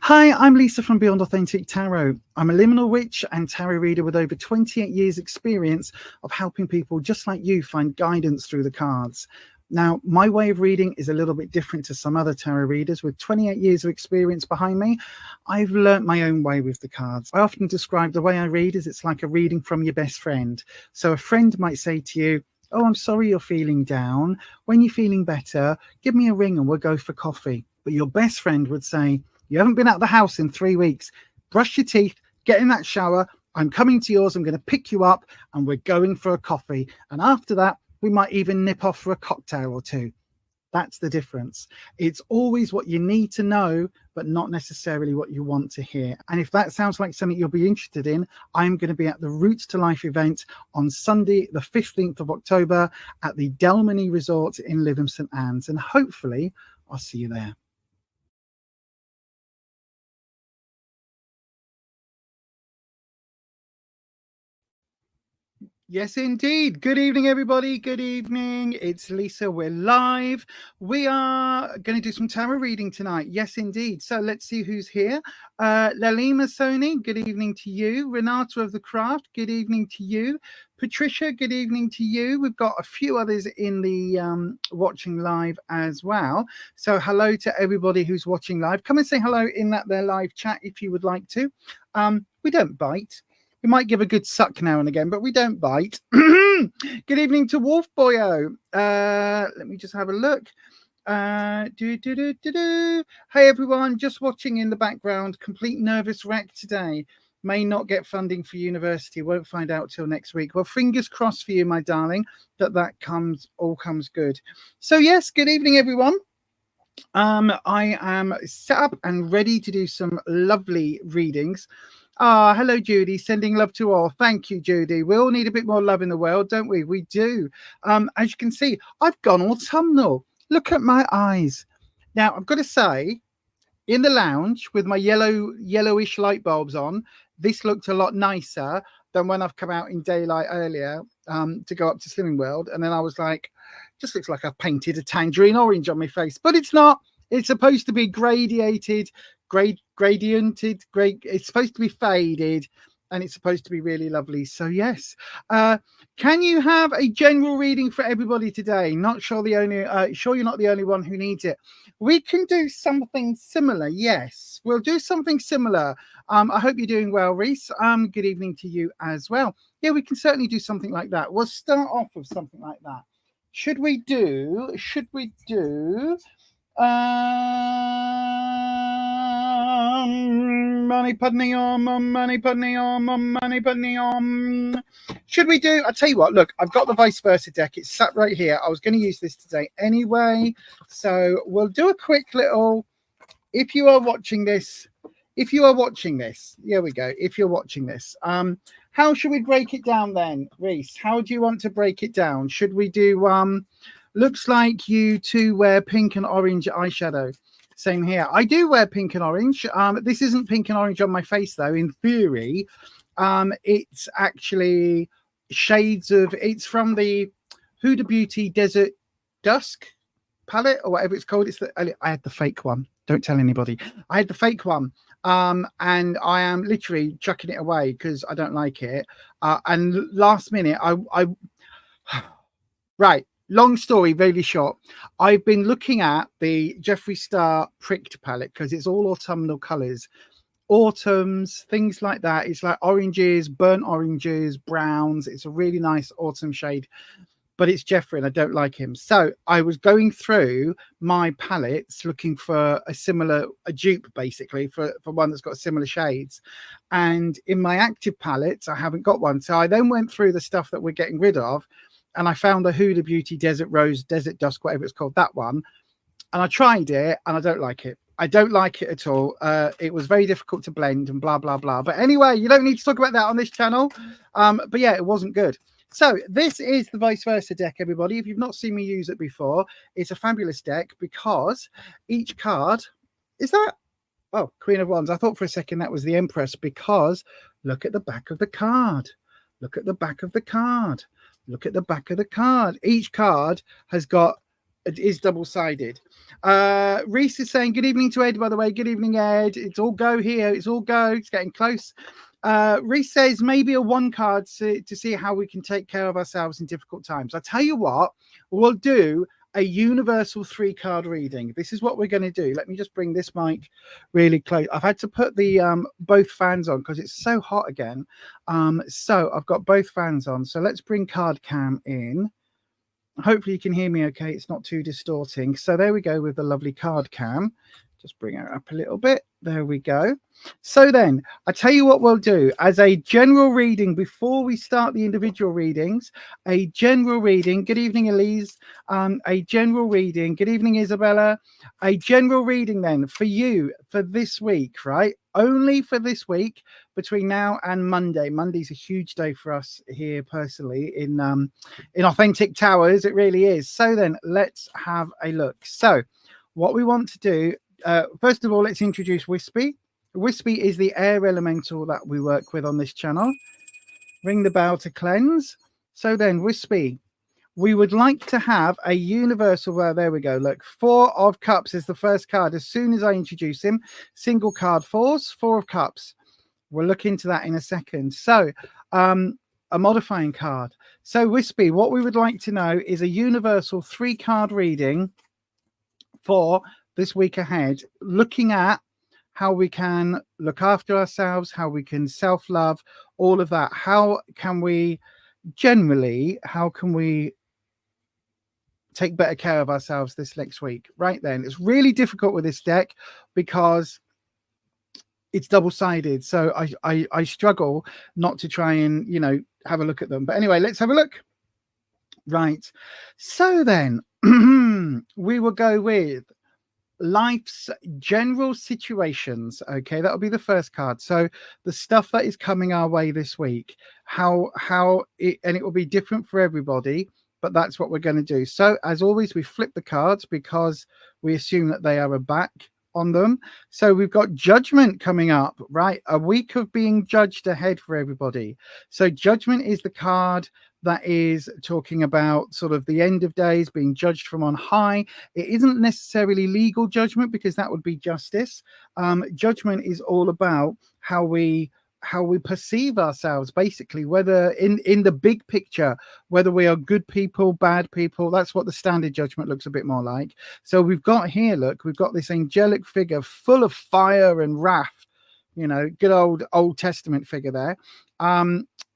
Hi, I'm Lisa from Beyond Authentic Tarot. I'm a liminal witch and tarot reader with over 28 years experience of helping people just like you find guidance through the cards. Now, my way of reading is a little bit different to some other tarot readers. With 28 years of experience behind me, I've learnt my own way with the cards. I often describe the way I read as it's like a reading from your best friend. So a friend might say to you, "Oh, I'm sorry you're feeling down. When you're feeling better, give me a ring and we'll go for coffee." But your best friend would say, "You haven't been out of the house in 3 weeks. Brush your teeth, get in that shower. I'm coming to yours. I'm going to pick you up and we're going for a coffee. And after that, we might even nip off for a cocktail or two." That's the difference. It's always what you need to know, but not necessarily what you want to hear. And if that sounds like something you'll be interested in, I'm going to be at the Roots to Life event on Sunday, the 15th of October at the Delmany Resort in Lytham St Anne's. And hopefully I'll see you there. Yes, indeed. Good evening, everybody. Good evening. It's Lisa. We're live. We are going to do some tarot reading tonight. Yes, indeed. So let's see who's here. Lalima Soni, good evening to you. Renata of the Craft, good evening to you. Patricia, good evening to you. We've got a few others in the watching live as well. So hello to everybody who's watching live. Come and say hello in their live chat if you would like to. We don't bite. We might give a good suck now and again, but we don't bite. Good evening to Wolf Boyo. Let me just have a look. Hey everyone, just watching in the background. Complete nervous wreck today. May not get funding for university. Won't find out till next week. Well, fingers crossed for you, my darling, that all comes good. So yes, good evening, everyone. I am set up and ready to do some lovely readings. Hello, Judy. Sending love to all. Thank you, Judy. We all need a bit more love in the world, don't we? We do. As you can see, I've gone autumnal. Look at my eyes. Now, I've got to say, in the lounge with my yellowish light bulbs on, this looked a lot nicer than when I've come out in daylight earlier to go up to Slimming World. And then I was like, just looks like I've painted a tangerine orange on my face. But it's not. It's supposed to be gradiented. It's supposed to be faded, and it's supposed to be really lovely. So yes, can you have a general reading for everybody today? Not sure sure you're not the only one who needs it. We can do something similar. Yes, we'll do something similar. I hope you're doing well, Reese. Good evening to you as well. Yeah, we can certainly do something like that. We'll start off with something like that. Should we do money putney on. Should we do? I'll tell you what, look, I've got the vice versa deck. It's sat right here. I was going to use this today anyway. So we'll do a quick little, if you are watching this, here we go. If you're watching this, how should we break it down then, Reese? How do you want to break it down? Should we do, looks like you two wear pink and orange eyeshadow. Same here. I do wear pink and orange. This isn't pink and orange on my face, though. In theory, it's actually shades of, it's from the Huda Beauty Desert Dusk palette or whatever it's called. I had the fake one. Don't tell anybody. I had the fake one. And I am literally chucking it away because I don't like it. And last minute, right. Long story, really short. I've been looking at the Jeffree Star Pricked palette because it's all autumnal colours. Autumns, things like that. It's like oranges, burnt oranges, browns. It's a really nice autumn shade. But it's Jeffree and I don't like him. So I was going through my palettes looking for a dupe, basically, for one that's got similar shades. And in my active palettes, I haven't got one. So I then went through the stuff that we're getting rid of. And I found the Huda Beauty Desert Rose, Desert Dusk, whatever it's called, that one. And I tried it and I don't like it. I don't like it at all. It was very difficult to blend and blah, blah, blah. But anyway, you don't need to talk about that on this channel. But yeah, it wasn't good. So this is the vice versa deck, everybody. If you've not seen me use it before, it's a fabulous deck because each card is that. Oh, Queen of Wands. I thought for a second that was the Empress because look at the back of the card. Look at the back of the card. Look at the back of the card. Each card has got It is double-sided. Reese is saying, good evening to Ed, by the way. Good evening, Ed. It's all go here. It's all go. It's getting close. Reese says, maybe a 1 card to see how we can take care of ourselves in difficult times. I'll tell you what, we'll do a universal 3 card reading. This is what we're going to do. Let me just bring this mic really close. I've had to put the both fans on because it's so hot again. So I've got both fans on. So let's bring card cam in. Hopefully you can hear me okay. It's not too distorting. So there we go with the lovely card cam. Just bring it up a little bit. There we go. So then I tell you what we'll do as a general reading before we start the individual readings. A general reading. Good evening, Elise. A general reading. Good evening, Isabella. A general reading then for you for this week, right? Only for this week between now and Monday. Monday's a huge day for us here personally in Authentic Towers. It really is. So then let's have a look. So what we want to do, first of all, let's introduce Wispy. Wispy is the air elemental that we work with on this channel. Ring the bell to cleanse. So then, Wispy, we would like to have a universal, well, there we go. Look, 4 of Cups is the first card. As soon as I introduce him, single card force, 4 of Cups. We'll look into that in a second. So, a modifying card. So, Wispy, what we would like to know is a universal 3 card reading for this week ahead, looking at how we can look after ourselves, how we can self-love, all of that. How can we generally, how can we take better care of ourselves this next week? Right then, it's really difficult with this deck because it's double-sided. So I struggle not to try and, you know, have a look at them. But anyway, let's have a look. Right. So then we will go with life's general situations. Okay, that'll be the first card. So the stuff that is coming our way this week, how it, and it will be different for everybody, but that's what we're going to do. So as always, we flip the cards because we assume that they are a back on them. So we've got judgment coming up, right? A week of being judged ahead for everybody. So judgment is the card that is talking about sort of the end of days, being judged from on high. It isn't necessarily legal judgment because that would be justice. Judgment is all about how we perceive ourselves, basically, whether in the big picture, whether we are good people, bad people. That's what the standard judgment looks a bit more like. So we've got here, look, we've got this angelic figure full of fire and wrath, you know, good Old Testament figure there,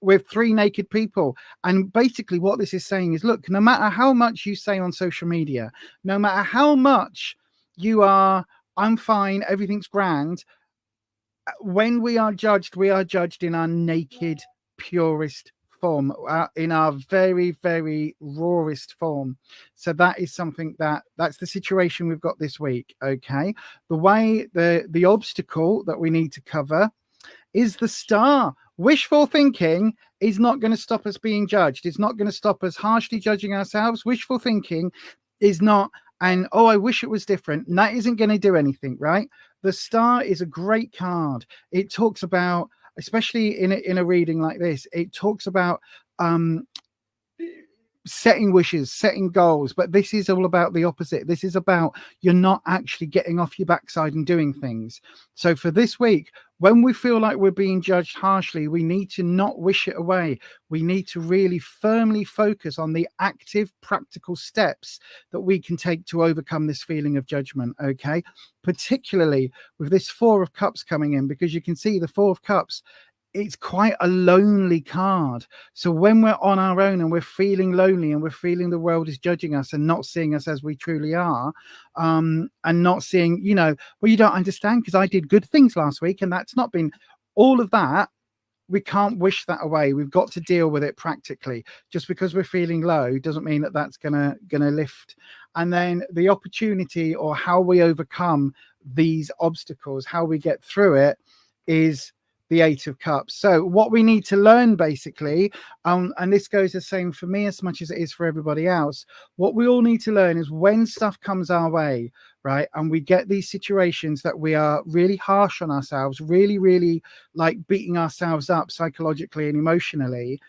with 3 naked people. And basically what this is saying is, look, no matter how much you say on social media, no matter how much you are, I'm fine, everything's grand, when we are judged in our naked, purest form, in our very, very rawest form. So that is something that's the situation we've got this week. Okay, the way the obstacle that we need to cover is the star. Wishful thinking is not going to stop us being judged. It's not going to stop us harshly judging ourselves. Wishful thinking is not, and oh, I wish it was different. And that isn't going to do anything, right? The star is a great card. It talks about, especially in a reading like this, it talks about setting wishes, setting goals, but this is all about the opposite. This is about you're not actually getting off your backside and doing things. So for this week, when we feel like we're being judged harshly, we need to not wish it away. We need to really firmly focus on the active, practical steps that we can take to overcome this feeling of judgment, okay? Particularly with this 4 of Cups coming in, because you can see the 4 of Cups, it's quite a lonely card. So when we're on our own and we're feeling lonely and we're feeling the world is judging us and not seeing us as we truly are, and not seeing, you know, well, you don't understand because I did good things last week and that's not been, all of that, we can't wish that away. We've got to deal with it practically. Just because we're feeling low doesn't mean that that's gonna lift. And then the opportunity, or how we overcome these obstacles, how we get through it, is the 8 of Cups. So what we need to learn, basically, and this goes the same for me as much as it is for everybody else, what we all need to learn is when stuff comes our way, right, and we get these situations that we are really harsh on ourselves, really, really like beating ourselves up psychologically and emotionally,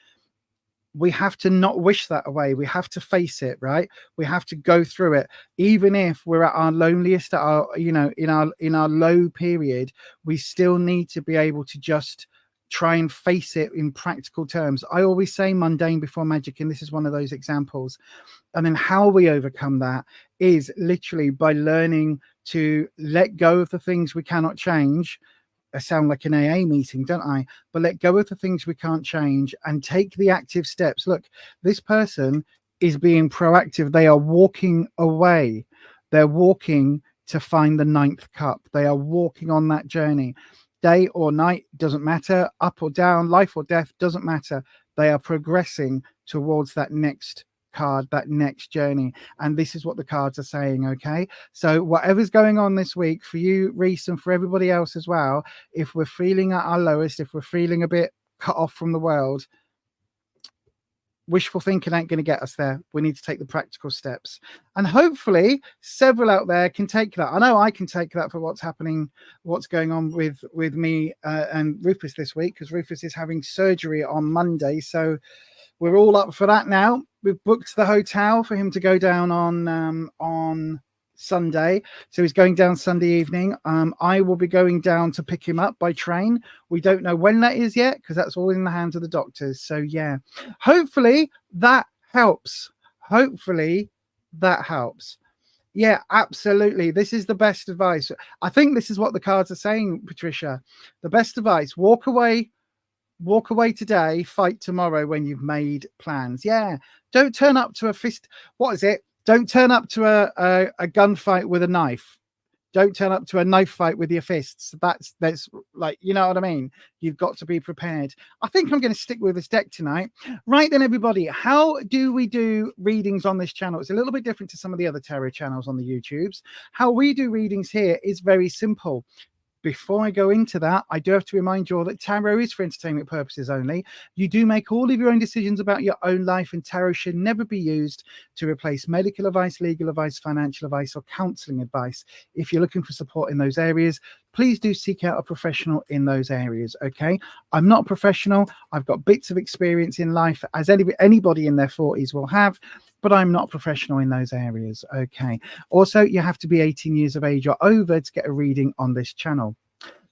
we have to not wish that away. We have to face it, right? We have to go through it. Even if we're at our loneliest, at our, you know, in our low period, we still need to be able to just try and face it in practical terms. I always say mundane before magic, and this is one of those examples. And then how we overcome that is literally by learning to let go of the things we cannot change. I sound like an AA meeting, don't I? But let go of the things we can't change and take the active steps. Look, this person is being proactive. They are walking away. They're walking to find the 9th cup. They are walking on that journey. Day or night, doesn't matter. Up or down, life or death, doesn't matter. They are progressing towards that next card, that next journey. And this is what the cards are saying. Okay, so whatever's going on this week for you, Reese, and for everybody else as well, if we're feeling at our lowest, if we're feeling a bit cut off from the world, wishful thinking ain't going to get us there. We need to take the practical steps, and hopefully several out there can take that. I know I can take that for what's happening, what's going on with me and Rufus this week, because Rufus is having surgery on Monday, so we're all up for that now. We've booked the hotel for him to go down on Sunday. So he's going down Sunday evening. I will be going down to pick him up by train. We don't know when that is yet, because that's all in the hands of the doctors. So yeah, hopefully that helps. Hopefully that helps. Yeah, absolutely. This is the best advice. I think this is what the cards are saying, Patricia. The best advice: walk away today, fight tomorrow when you've made plans. Yeah, don't turn up to a fist. What is it? Don't turn up to a gunfight with a knife. Don't turn up to a knife fight with your fists. That's like, you know what I mean? You've got to be prepared. I think I'm going to stick with this deck tonight. Right then, everybody, how do we do readings on this channel? It's a little bit different to some of the other tarot channels on the YouTubes. How we do readings here is very simple. Before I go into that, I do have to remind you all that tarot is for entertainment purposes only. You do make all of your own decisions about your own life, and tarot should never be used to replace medical advice, legal advice, financial advice, or counseling advice. If you're looking for support in those areas, please do seek out a professional in those areas, okay? I'm not a professional. I've got bits of experience in life, as anybody in their 40s will have, but I'm not a professional in those areas, okay? Also, you have to be 18 years of age or over to get a reading on this channel.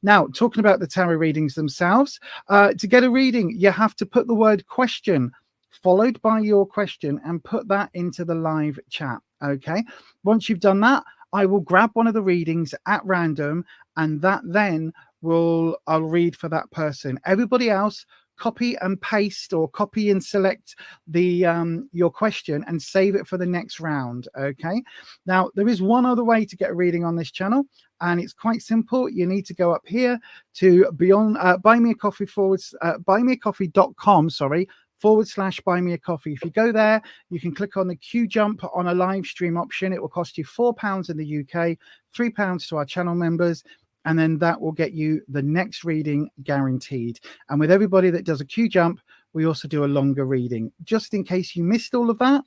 Now, talking about the tarot readings themselves, to get a reading, you have to put the word question followed by your question and put that into the live chat, okay? Once you've done that, I will grab one of the readings at random, and that then I'll read for that person. Everybody else, copy and paste or copy and select the your question and save it for the next round. Okay, now there is one other way to get a reading on this channel, and it's quite simple. You need to go up here to beyond buymeacoffee.com, sorry, /buy me a coffee. If you go there, you can click on the QJump on a live stream option. It will cost you £4 in the UK, £3 to our channel members, and then that will get you the next reading guaranteed. And with everybody that does a QJump, we also do a longer reading. Just in case you missed all of that,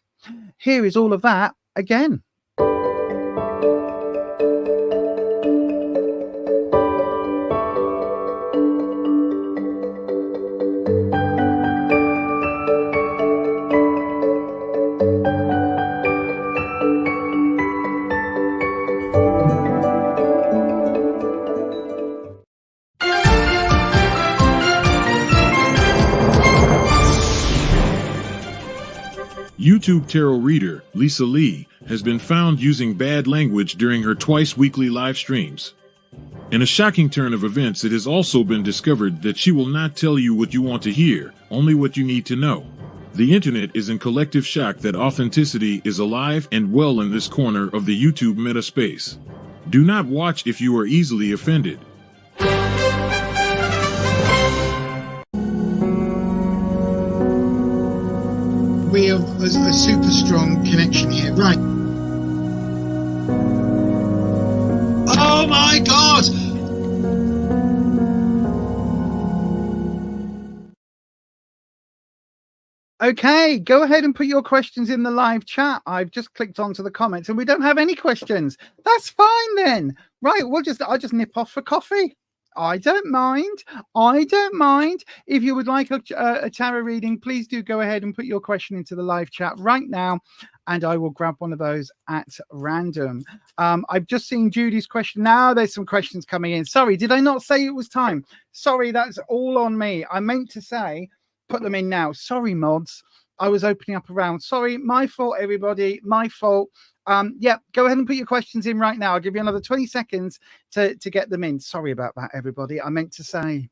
here is all of that again. YouTube tarot reader Lisa Lee has been found using bad language during her twice-weekly live streams. In a shocking turn of events, it has also been discovered that she will not tell you what you want to hear, only what you need to know. The internet is in collective shock that authenticity is alive and well in this corner of the YouTube meta space. Do not watch if you are easily offended. We have a super strong connection here, right? Oh my God! Okay, go ahead and put your questions in the live chat. I've just clicked onto the comments and we don't have any questions. That's fine then. Right, I'll just nip off for coffee. I don't mind. I don't mind. If you would like a tarot reading, please do go ahead and put your question into the live chat right now, and I will grab one of those at random. I've just seen Judy's question. Now there's some questions coming in. Sorry, did I not say it was time? Sorry, that's all on me. I meant to say put them in now. Sorry, mods. I was opening up a round. Sorry, my fault, everybody. My fault. Yeah, go ahead and put your questions in right now. I'll give you another 20 seconds to get them in. Sorry about that, everybody. I meant to say.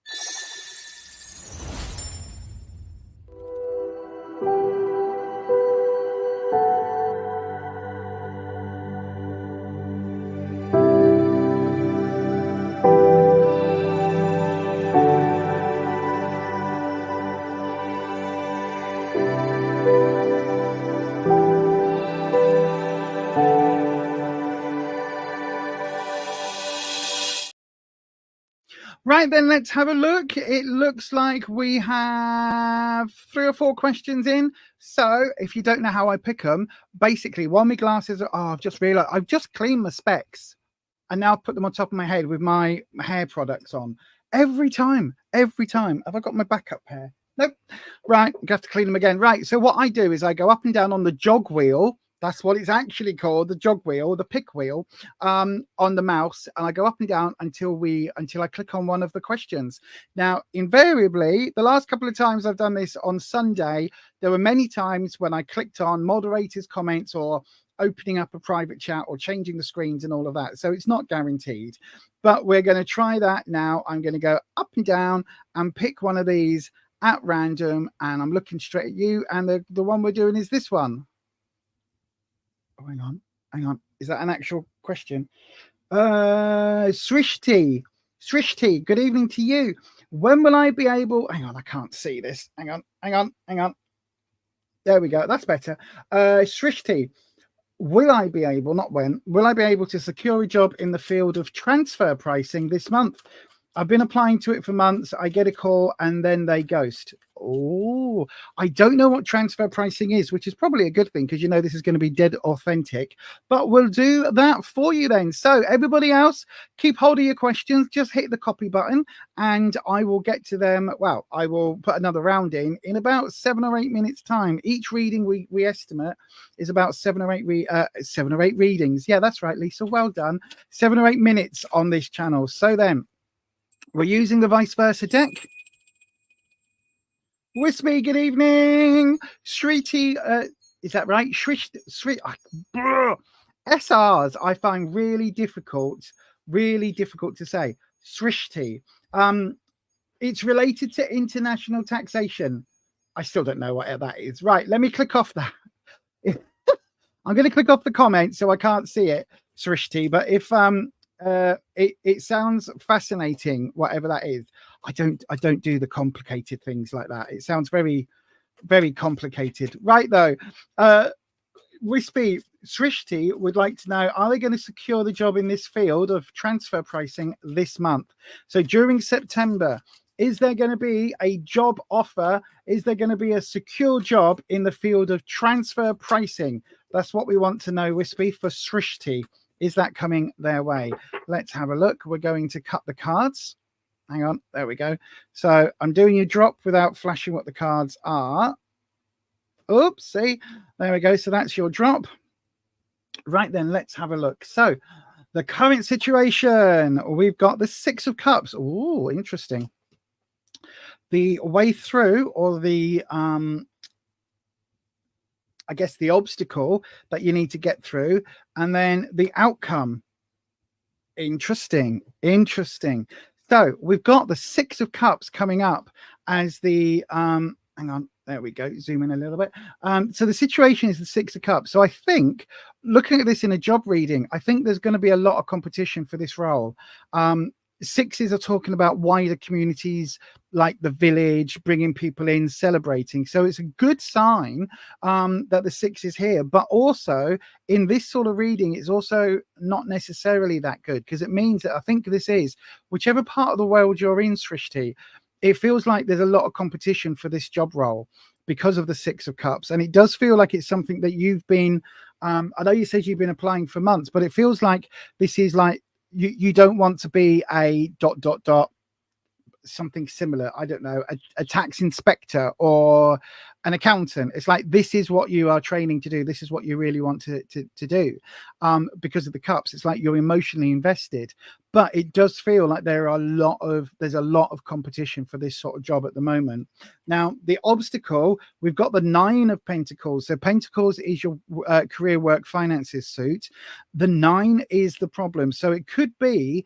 Right, then let's have a look. It looks like we have 3 or 4 questions in. So if you don't know how I pick them, basically while my glasses are, I've just realized I've just cleaned my specs and now put them on top of my head with my hair products on. Every time. Have I got my backup hair? Nope. Right, I have to clean them again. Right, so what I do is I go up and down on the jog wheel. That's what it's actually called, the jog wheel, the pick wheel, on the mouse, and I go up and down until I click on one of the questions. Now, invariably, the last couple of times I've done this on Sunday, there were many times when I clicked on moderators' comments or opening up a private chat or changing the screens and all of that. So it's not guaranteed, but we're going to try that now. I'm going to go up and down and pick one of these at random, and I'm looking straight at you, and the one we're doing is this one. Oh, hang on. Is that an actual question? Srishti, good evening to you. When will I be able? Hang on, I can't see this. Hang on. There we go. That's better. Srishti, will I be able? Not when. Will I be able to secure a job in the field of transfer pricing this month? I've been applying to it for months. I get a call and then they ghost. Oh, I don't know what transfer pricing is, which is probably a good thing because you know this is going to be dead authentic, but we'll do that for you then. So everybody else, keep hold of your questions. Just hit the copy button and I will get to them. Well, I will put another round in about 7 or 8 minutes time. Each reading we estimate is about 7 or 8 readings. Yeah, that's right, Lisa. Well done. 7 or 8 minutes on this channel. So then we're using the vice versa deck. Wispy, good evening. Shriti, is that right? SRs I find really difficult to say. Srishti. It's related to international taxation. I still don't know what that is. Right, let me click off that. I'm going to click off the comment so I can't see it, Srishti. But if it sounds fascinating, whatever that is. I don't do the complicated things like that. It sounds very, very complicated. Right though, Wispy, Srishti would like to know, are they going to secure the job in this field of transfer pricing this month? So during September, is there going to be a job offer? Is there going to be a secure job in the field of transfer pricing? That's what we want to know, Wispy, for Srishti. Is that coming their way? Let's have a look. We're going to cut the cards. Hang on. There we go. So I'm doing your drop without flashing what the cards are. Oops. See, there we go. So that's your drop. Right then, let's have a look. So the current situation, we've got the 6 of Cups. Oh, interesting. The way through, or the I guess the obstacle that you need to get through, and then the outcome. Interesting. So we've got the 6 of Cups coming up as the hang on, there we go, zoom in a little bit. So the situation is the 6 of Cups. So I think, looking at this in a job reading, I think there's going to be a lot of competition for this role. 6s are talking about wider communities like the village, bringing people in, celebrating. So it's a good sign that the 6 is here. But also in this sort of reading, it's also not necessarily that good, because it means that I think this is, whichever part of the world you're in, Srishti, it feels like there's a lot of competition for this job role because of the 6 of Cups. And it does feel like it's something that you've been, I know you said you've been applying for months, but it feels like this is like you don't want to be a ... something similar. I don't know, a tax inspector or an accountant. It's like, this is what you are training to do. This is what you really want to do. Because of the cups, it's like you're emotionally invested. But it does feel like there's a lot of competition for this sort of job at the moment. Now, the obstacle, we've got the 9 of Pentacles. So Pentacles is your career, work, finances suit. The 9 is the problem. So it could be,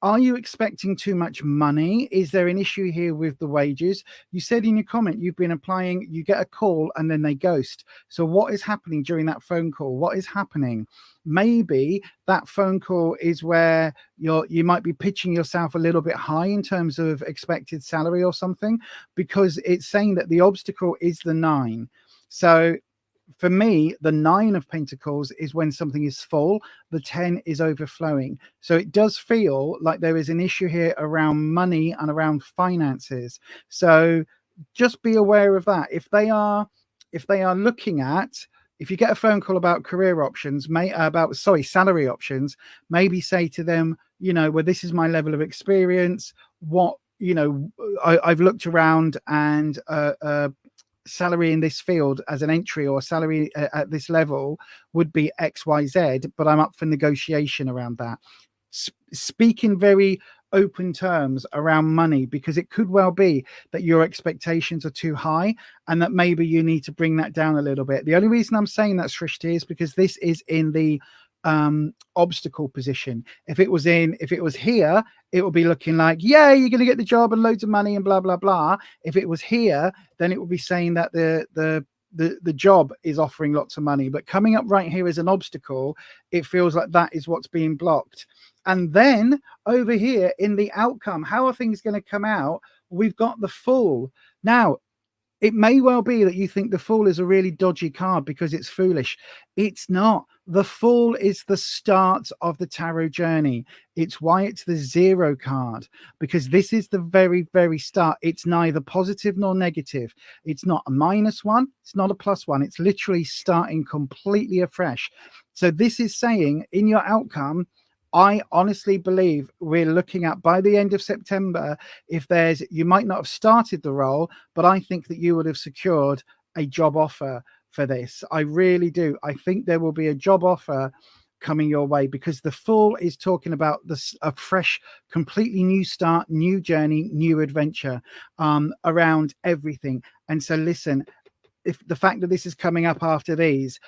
are you expecting too much money? Is there an issue here with the wages? You said in your comment you've been applying, you get a call and then they ghost. So what is happening during that phone call? What is happening? Maybe that phone call is where you might be pitching yourself a little bit high in terms of expected salary or something, because it's saying that the obstacle is the 9. So for me, the 9 of Pentacles is when something is full, the 10 is overflowing. So it does feel like there is an issue here around money and around finances. So just be aware of that. If they are looking at, if you get a phone call about career options, salary options, maybe say to them, well, this is my level of experience. What, I've looked around, and salary in this field as an entry, or salary at this level would be XYZ, but I'm up for negotiation around that. Speak in very open terms around money, because it could well be that your expectations are too high and that maybe you need to bring that down a little bit. The only reason I'm saying that, Srishti, is because this is in the obstacle position. If it was here, it would be looking like, yeah, you're going to get the job and loads of money and blah blah blah. If it was here, then it would be saying that the job is offering lots of money. But coming up right here as an obstacle, it feels like that is what's being blocked. And then over here in the outcome, how are things going to come out? We've got the Fool. Now, it may well be that you think the Fool is a really dodgy card because it's foolish. It's not. The Fool is the start of the tarot journey. It's why it's the 0 card, because this is the very, very start. It's neither positive nor negative. It's not a -1. It's not a +1. It's literally starting completely afresh. So this is saying in your outcome, I honestly believe we're looking at, by the end of September, you might not have started the role, but I think that you would have secured a job offer for this. I really do. I think there will be a job offer coming your way, because the Fool is talking about a fresh, completely new start, new journey, new adventure around everything. And so listen, if the fact that this is coming up after these,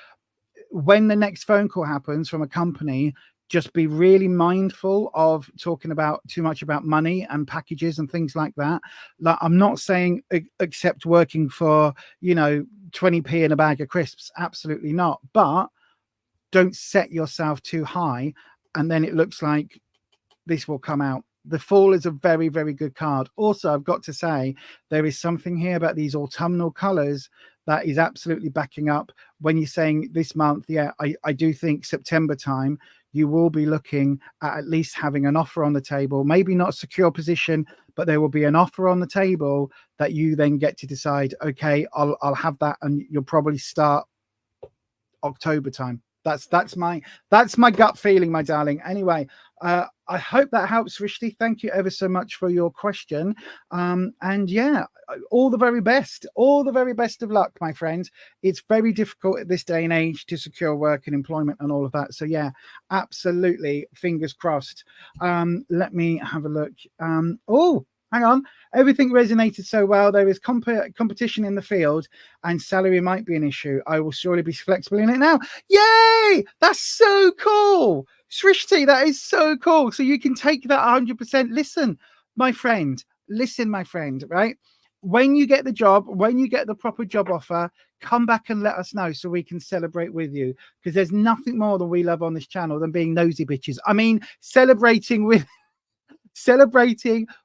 when the next phone call happens from a company, just be really mindful of talking about too much about money and packages and things like that. Like, I'm not saying accept working for 20p in a bag of crisps, absolutely not, but don't set yourself too high and then it looks like this will come out. The Fool is a very, very good card. Also, I've got to say, there is something here about these autumnal colors that is absolutely backing up when you're saying this month. Yeah, I do think September time, you will be looking at least having an offer on the table, maybe not a secure position, but there will be an offer on the table that you then get to decide, okay, I'll have that, and you'll probably start October time. That's my gut feeling, my darling. Anyway, I hope that helps, Rishti. Thank you ever so much for your question. And yeah, all the very best of luck, my friend. It's very difficult at this day and age to secure work and employment and all of that. So yeah, absolutely, fingers crossed. Let me have a look. Oh, hang on. Everything resonated so well. There is competition in the field and salary might be an issue. I will surely be flexible in it now. Yay! That's so cool. Srishti, that is so cool. So you can take that 100%. Listen, my friend, right? When you get the job, when you get the proper job offer, come back and let us know so we can celebrate with you, because there's nothing more than we love on this channel than being nosy bitches. I mean, celebrating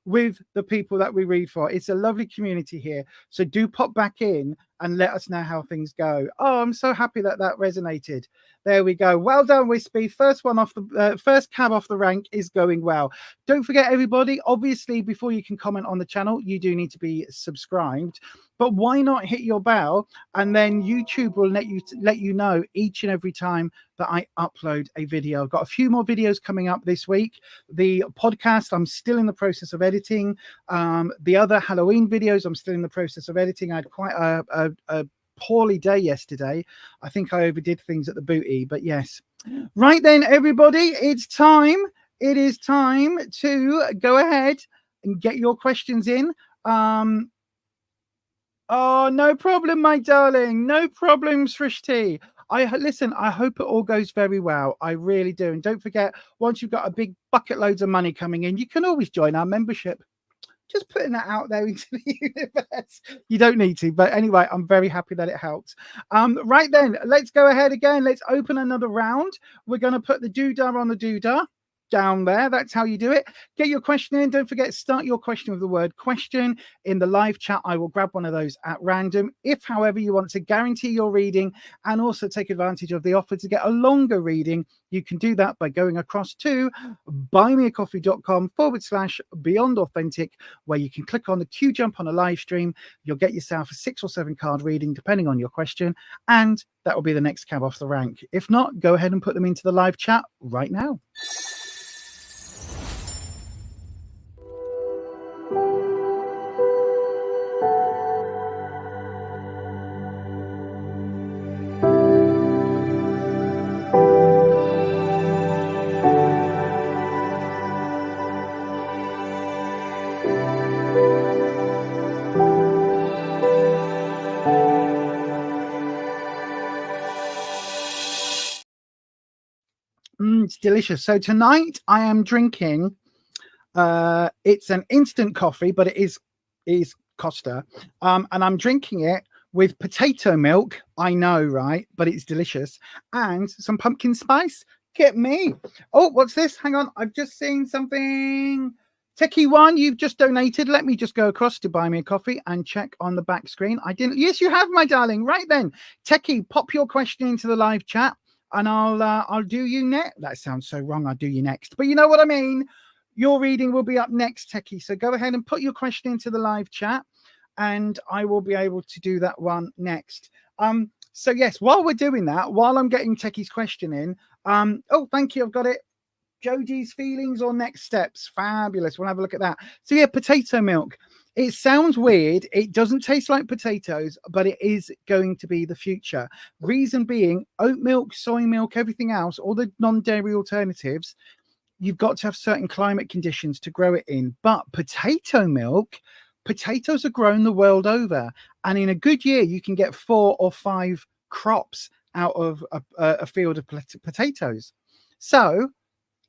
with the people that we read for. It's a lovely community here. So do pop back in and let us know how things go. Oh, I'm so happy that that resonated. There we go. Well done, Wispy. First one off the first cab off the rank is going well. Don't forget, everybody, obviously, before you can comment on the channel, you do need to be subscribed. But why not hit your bell, and then YouTube will let you know each and every time that I upload a video. I've got a few more videos coming up this week. The podcast, I'm still in the process of editing. The other Halloween videos, I'm still in the process of editing. I had quite a poorly day yesterday. I think I overdid things at the booty, but yes. Right then, everybody, it's time. It is time to go ahead and get your questions in. Oh, no problem, my darling. No problem, Srishti. Listen, I hope it all goes very well. I really do. And don't forget, once you've got a big bucket loads of money coming in, you can always join our membership. Just putting that out there into the universe. You don't need to, but anyway, I'm very happy that it helped. Right then, let's go ahead again. Let's open another round. We're going to put the doodah on the doodah down there. That's how you do it. Get your question in. Don't forget, start your question with the word question in the live chat. I will grab one of those at random. If, however, you want to guarantee your reading and also take advantage of the offer to get a longer reading, you can do that by going across to buymeacoffee.com/Beyond Authentic, where you can click on the QJump on a live stream. You'll get yourself a 6 or 7 card reading, depending on your question, and that will be the next cab off the rank. If not, go ahead and put them into the live chat right now. It's delicious. So tonight I am drinking, it's an instant coffee, but it is Costa. And I'm drinking it with potato milk. I know, right? But it's delicious. And some pumpkin spice. Get me. Oh, what's this? Hang on. I've just seen something. Techie1, you've just donated. Let me just go across to Buy Me a Coffee and check on the back screen. I didn't. Yes, you have, my darling. Right then. Techie, pop your question into the live chat. And I'll do you next. That sounds so wrong. I'll do you next. But you know what I mean? Your reading will be up next, Techie. So go ahead and put your question into the live chat, and I will be able to do that one next. So yes, while we're doing that, while I'm getting Techie's question in, oh, thank you. I've got it. Joji's feelings or next steps. Fabulous. We'll have a look at that. So yeah, potato milk. It sounds weird. It doesn't taste like potatoes, but it is going to be the future. Reason being, oat milk, soy milk, everything else, all the non-dairy alternatives, you've got to have certain climate conditions to grow it in. But potato milk, potatoes are grown the world over. And in a good year, you can get 4 or 5 crops out of a field of potatoes. So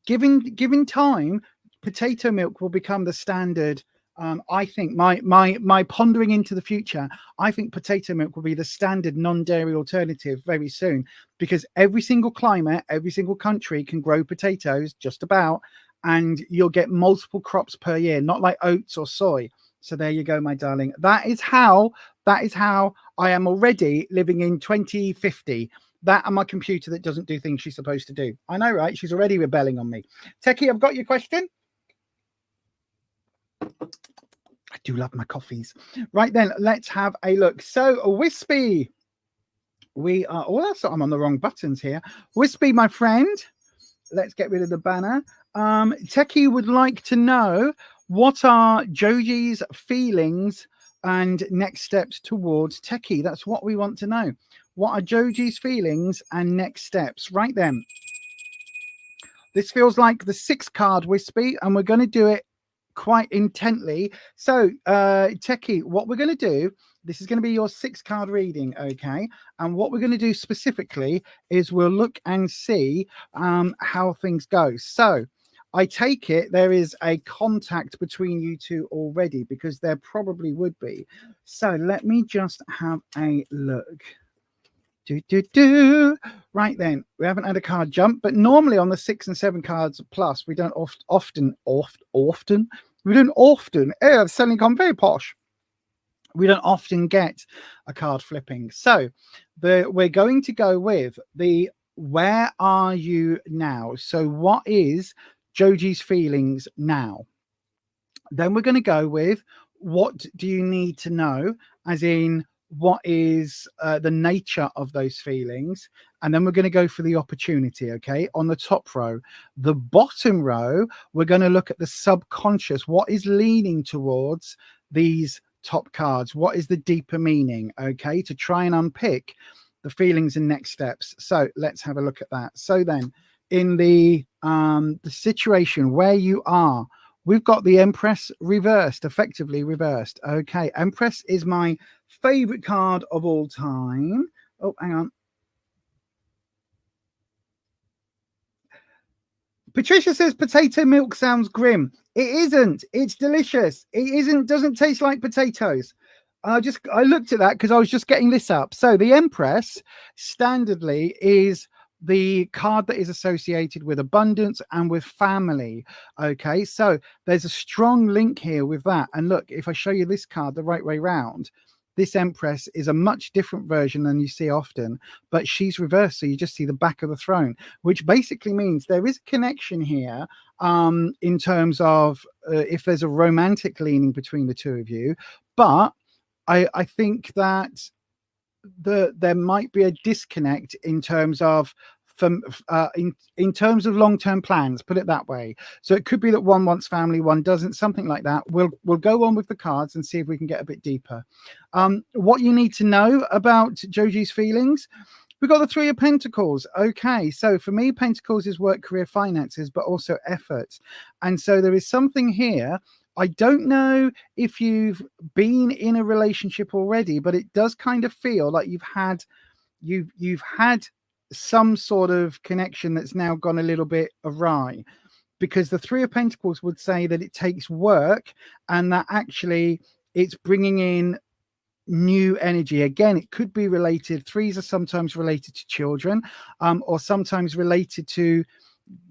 given time, potato milk will become the standard. I think my pondering into the future, I think potato milk will be the standard non-dairy alternative very soon, because every single climate, every single country can grow potatoes just about, and you'll get multiple crops per year, not like oats or soy. So there you go, my darling. That is how I am already living in 2050. That and my computer that doesn't do things she's supposed to do. I know, right? She's already rebelling on me. Techie, I've got your question. I do love my coffees. Right then, let's have a look. So, Wispy, we are. Oh, that's I'm on the wrong buttons here. Wispy, my friend. Let's get rid of the banner. Techie would like to know, what are Joji's feelings and next steps towards Techie? That's what we want to know. What are Joji's feelings and next steps? Right then. This feels like the 6 card Wispy, and we're going to do it quite intently. So Techie, what we're going to do, this is going to be your 6 card reading, okay? And what we're going to do specifically is we'll look and see how things go. So I take it there is a contact between you two already, because there probably would be. So let me just have a look. Right then, we haven't had a card jump, but normally on the 6 and 7 cards plus, we don't often We don't often, suddenly gone very posh. We don't often get a card flipping. So we're going to go with the where are you now? So what is Joji's feelings now? Then we're going to go with what do you need to know, as in what is the nature of those feelings. And then we're going to go for the opportunity, okay, on the top row. The bottom row, we're going to look at the subconscious. What is leaning towards these top cards? What is the deeper meaning, okay, to try and unpick the feelings and next steps. So let's have a look at that. So then in the situation where you are, we've got the Empress reversed, effectively reversed. Okay, Empress is my favorite card of all time. Oh, hang on. Patricia says potato milk sounds grim. It isn't. It's delicious. It doesn't taste like potatoes. I looked at that because I was just getting this up. So the Empress standardly is the card that is associated with abundance and with family. Okay, so there's a strong link here with that. And look, if I show you this card the right way round, this Empress is a much different version than you see often, but she's reversed. So you just see the back of the throne, which basically means there is a connection here in terms of if there's a romantic leaning between the two of you. But I think that there might be a disconnect in terms of in terms of long-term plans, put it that way. So it could be that one wants family, one doesn't, something like that. We'll go on with the cards and see if we can get a bit deeper. What you need to know about Joji's feelings. We've got the Three of Pentacles. Okay, so for me, Pentacles is work, career, finances, but also effort. And so there is something here. I don't know if you've been in a relationship already, but it does kind of feel like you've had some sort of connection that's now gone a little bit awry, because the Three of Pentacles would say that it takes work and that actually it's bringing in new energy. Again, it could be related. Threes are sometimes related to children, or sometimes related to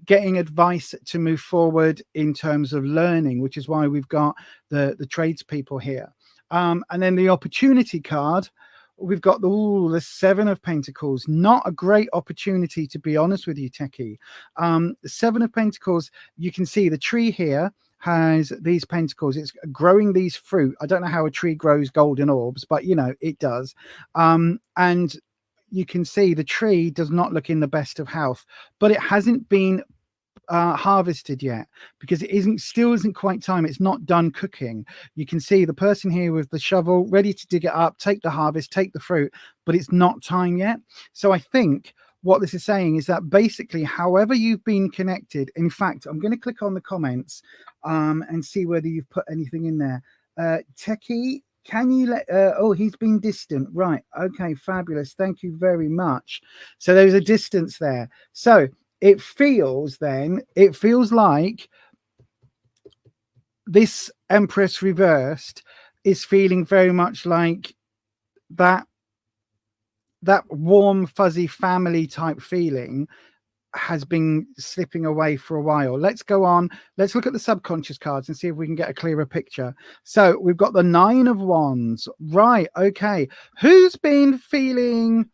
getting advice to move forward in terms of learning, which is why we've got the tradespeople here. And then the opportunity card, we've got the Seven of Pentacles. Not a great opportunity, to be honest with you, Techie. The Seven of Pentacles, you can see the tree here has these pentacles. It's growing these fruit. I don't know how a tree grows golden orbs, but you know it does. And you can see the tree does not look in the best of health, but it hasn't been harvested yet because it still isn't quite time. It's not done cooking. You can see the person here with the shovel ready to dig it up, take the harvest, take the fruit, but it's not time yet. So I think what this is saying is that basically, however you've been connected, in fact, I'm going to click on the comments and see whether you've put anything in there. Techie, can you let oh, he's been distant, right? Okay, fabulous, thank you very much. So there's a distance there. So it feels like this Empress reversed is feeling very much like that warm fuzzy family type feeling has been slipping away for a while. Let's go on. Let's look at the subconscious cards and see if we can get a clearer picture. So we've got the Nine of Wands. Right. Okay. Who's been feeling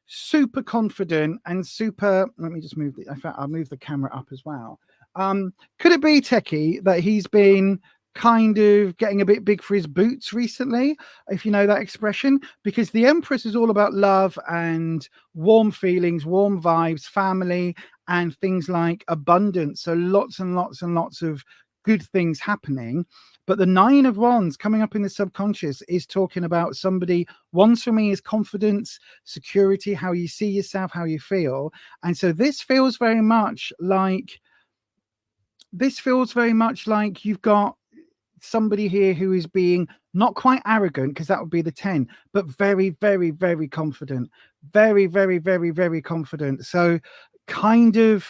super confident and super, let me just move the, in fact, I'll move the camera up as well. Could it be, Techie, that he's been kind of getting a bit big for his boots recently, if you know that expression? Because the Empress is all about love and warm feelings, warm vibes, family, and things like abundance. So lots and lots and lots of good things happening. But the Nine of Wands coming up in the subconscious is talking about somebody. Wands for me is confidence, security, how you see yourself, how you feel. And so this feels very much like you've got somebody here who is being not quite arrogant, because that would be the 10, but very, very, very confident. Very, very, very, very confident. So kind of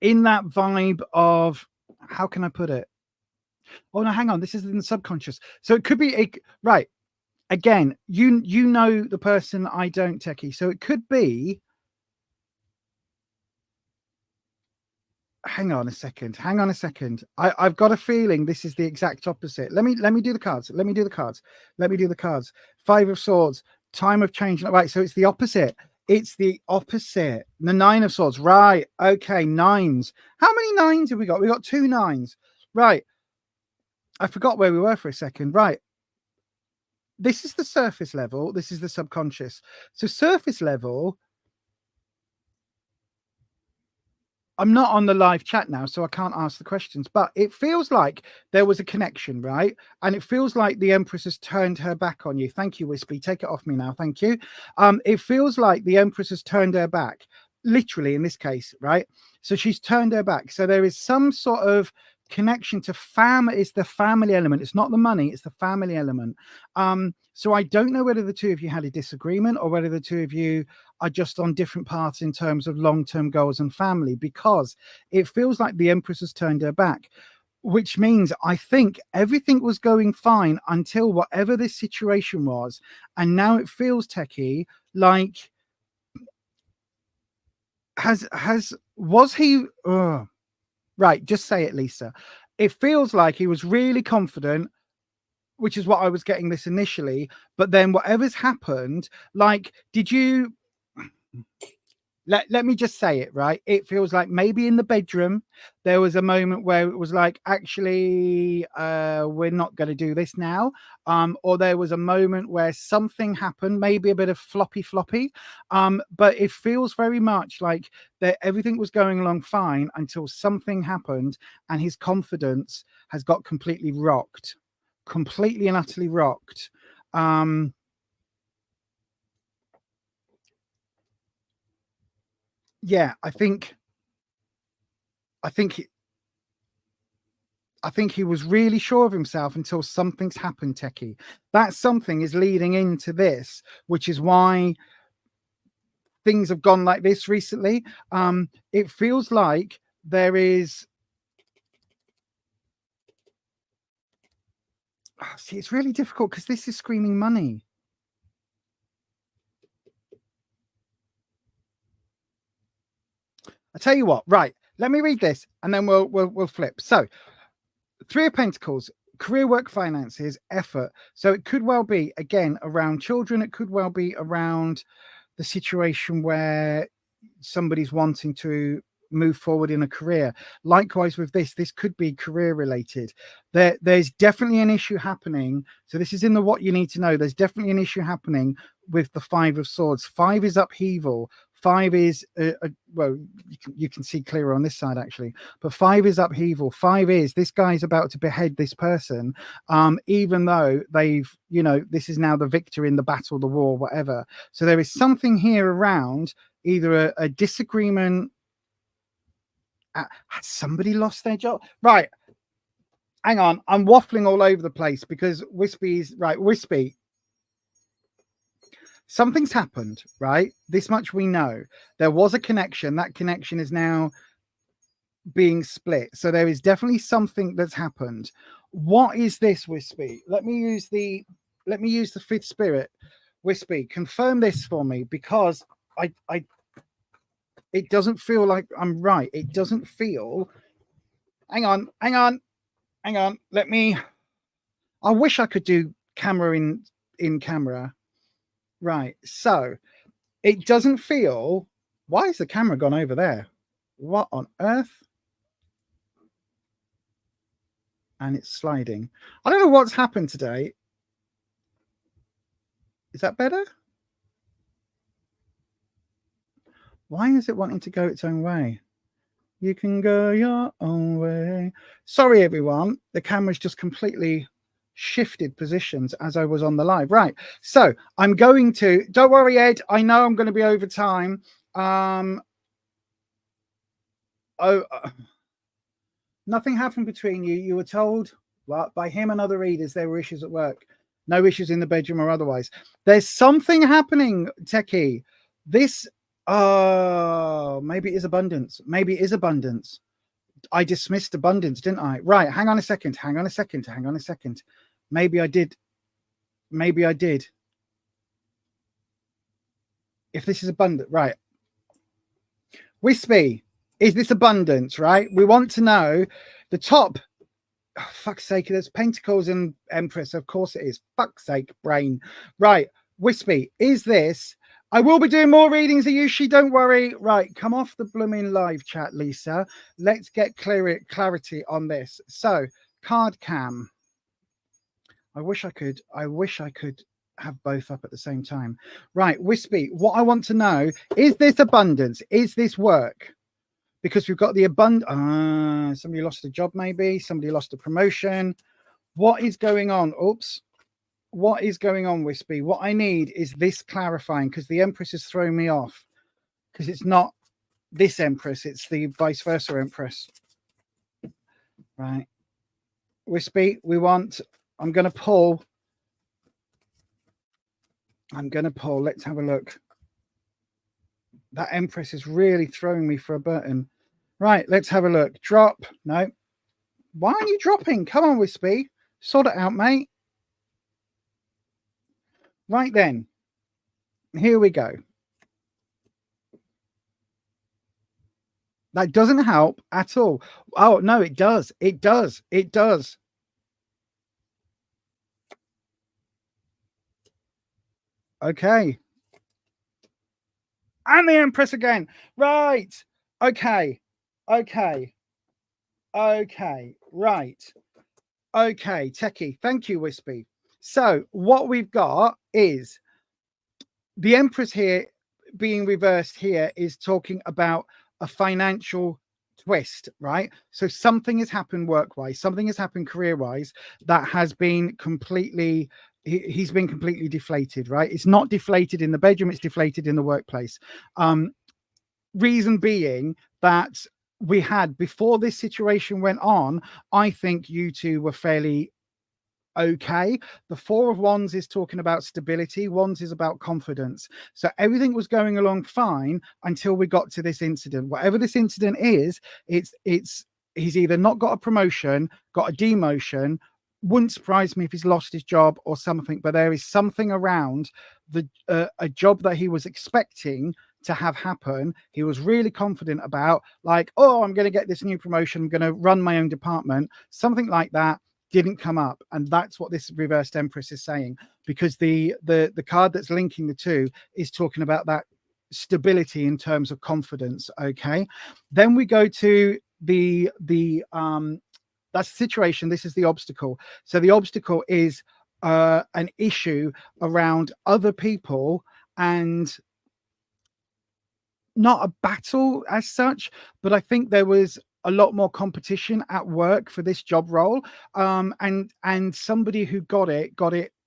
in that vibe of, how can I put it? Oh no, hang on, this is in the subconscious. So it could be right. Again, you know the person, I don't, Techie. So it could be hang on a second. Hang on a second. I've got a feeling this is the exact opposite. Let me do the cards. Let me do the cards. Let me do the cards. Five of Swords, time of change. Right, so it's the opposite. It's the opposite. The Nine of Swords. Right. Okay, nines. How many nines have we got? We got 2 nines. Right. I forgot where we were for a second. Right. This is the surface level. This is the subconscious. So surface level, I'm not on the live chat now, so I can't ask the questions, but it feels like there was a connection, right? And it feels like the Empress has turned her back on you. Thank you, Wispy. Take it off me now. Thank you. It feels like the Empress has turned her back, literally in this case, right? So she's turned her back. So there is some sort of connection to family. It's the family element. It's not the money. It's the family element. So I don't know whether the two of you had a disagreement or whether the two of you are just on different paths in terms of long-term goals and family, because it feels like the Empress has turned her back, which means I think everything was going fine until whatever this situation was. And now it feels, Techie, like was he right, just say it, Lisa. It feels like he was really confident, which is what I was getting this initially, but then whatever's happened, like, did you let me just say it, right? It feels like maybe in the bedroom there was a moment where it was like, actually we're not going to do this now, or there was a moment where something happened, maybe a bit of floppy, but it feels very much like that everything was going along fine until something happened and his confidence has got completely and utterly rocked. Yeah, I think he was really sure of himself until something's happened, Techie. That something is leading into this, which is why things have gone like this recently. It feels like there is... See, it's really difficult because this is screaming money. I tell you what, right, let me read this and then we'll flip. So, Three of Pentacles, career, work, finances, effort. So it could well be, again, around children. It could well be around the situation where somebody's wanting to move forward in a career. Likewise with this could be career related. There's definitely an issue happening. So this is in the what you need to know. There's definitely an issue happening with the Five of Swords. 5 is upheaval. 5 is well, you can see clearer on this side actually, but 5 is upheaval. 5 is this guy's about to behead this person, even though they've, this is now the victor in the battle, the war, whatever. So there is something here around either a disagreement. Has somebody lost their job? Right, hang on, I'm waffling all over the place because Wispy's right. Wispy, something's happened, right? This much we know. There was a connection. That connection is now being split. So there is definitely something that's happened. What is this, Wispy? Let me use the fifth spirit. Wispy, confirm this for me, because it doesn't feel like I'm right. It doesn't feel. Hang on. Let me. I wish I could do camera in camera. Right. So it doesn't feel. Why is the camera gone over there? What on earth? And it's sliding. I don't know what's happened today. Is that better? Why is it wanting to go its own way? You can go your own way. Sorry, everyone. The camera's just completely shifted positions as I was on the live. Right. So I'm going to... Don't worry, Ed. I know I'm going to be over time. Nothing happened between you. You were told by him and other readers there were issues at work. No issues in the bedroom or otherwise. There's something happening, Techie. This... maybe it is abundance. Maybe it is abundance. I dismissed abundance, didn't I? Right. Hang on a second. Maybe I did. If this is abundant, right. Wispy, Is this abundance, right? We want to know the top. Oh, fuck's sake, there's Pentacles and Empress. Of course it is. Fuck's sake, brain. Right, Wispy, is this... I will be doing more readings of Yushi, don't worry. Right, come off the blooming live chat, Lisa. Let's get clarity on this. So, card cam. I wish I could have both up at the same time. Right, Wispy, what I want to know, is this abundance? Is this work? Because we've got the somebody lost a job, maybe. Somebody lost a promotion. What is going on? Oops. What is going on, Wispy? What I need is this clarifying, because the Empress is throwing me off. Because it's not this Empress, it's the vice versa Empress. Right. Wispy, I'm going to pull. Let's have a look. That Empress is really throwing me for a button. Right, let's have a look. Drop. No. Why aren't you dropping? Come on, Wispy. Sort it out, mate. Right then. Here we go. That doesn't help at all. Oh, no, it does. It does. It does. Okay. And the Empress again. Right. Okay. Okay. Okay. Right. Okay. Techie. Thank you, Wispy. So what we've got is the Empress here being reversed here is talking about a financial twist, right? So something has happened work-wise, something has happened career-wise that has been completely... He's been completely deflated, right? It's not deflated in the bedroom, it's deflated in the workplace. Reason being that we had, before this situation went on, I think you two were fairly okay. The Four of Wands is talking about stability. Wands is about confidence. So everything was going along fine until we got to this incident. Whatever this incident is, he's either not got a promotion, got a demotion. Wouldn't surprise me if he's lost his job or something, but there is something around a job that he was expecting to have happen. He was really confident about, like, oh, I'm going to get this new promotion, I'm going to run my own department, something like that. Didn't come up, and that's what this reversed Empress is saying, because the card that's linking the two is talking about that stability in terms of confidence. Okay, then we go to the that's the situation. This is the obstacle. So the obstacle is an issue around other people, and not a battle as such, but I think there was a lot more competition at work for this job role, and somebody who got it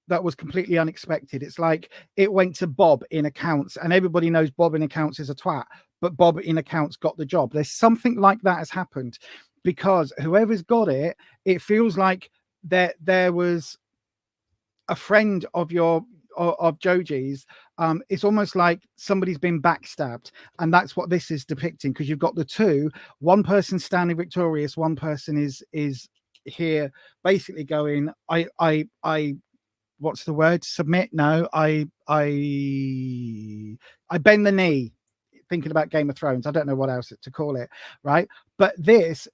that was completely unexpected. It's like it went to Bob in accounts, and everybody knows Bob in accounts is a twat, but Bob in accounts got the job. There's something like that has happened, because whoever's got it, it feels like there was a friend of Joji's. It's almost like somebody's been backstabbed, and that's what this is depicting, because you've got the two, one person standing victorious, one person is here basically going, I what's the word, submit? No, I bend the knee, thinking about Game of Thrones. I don't know what else to call it, right? But this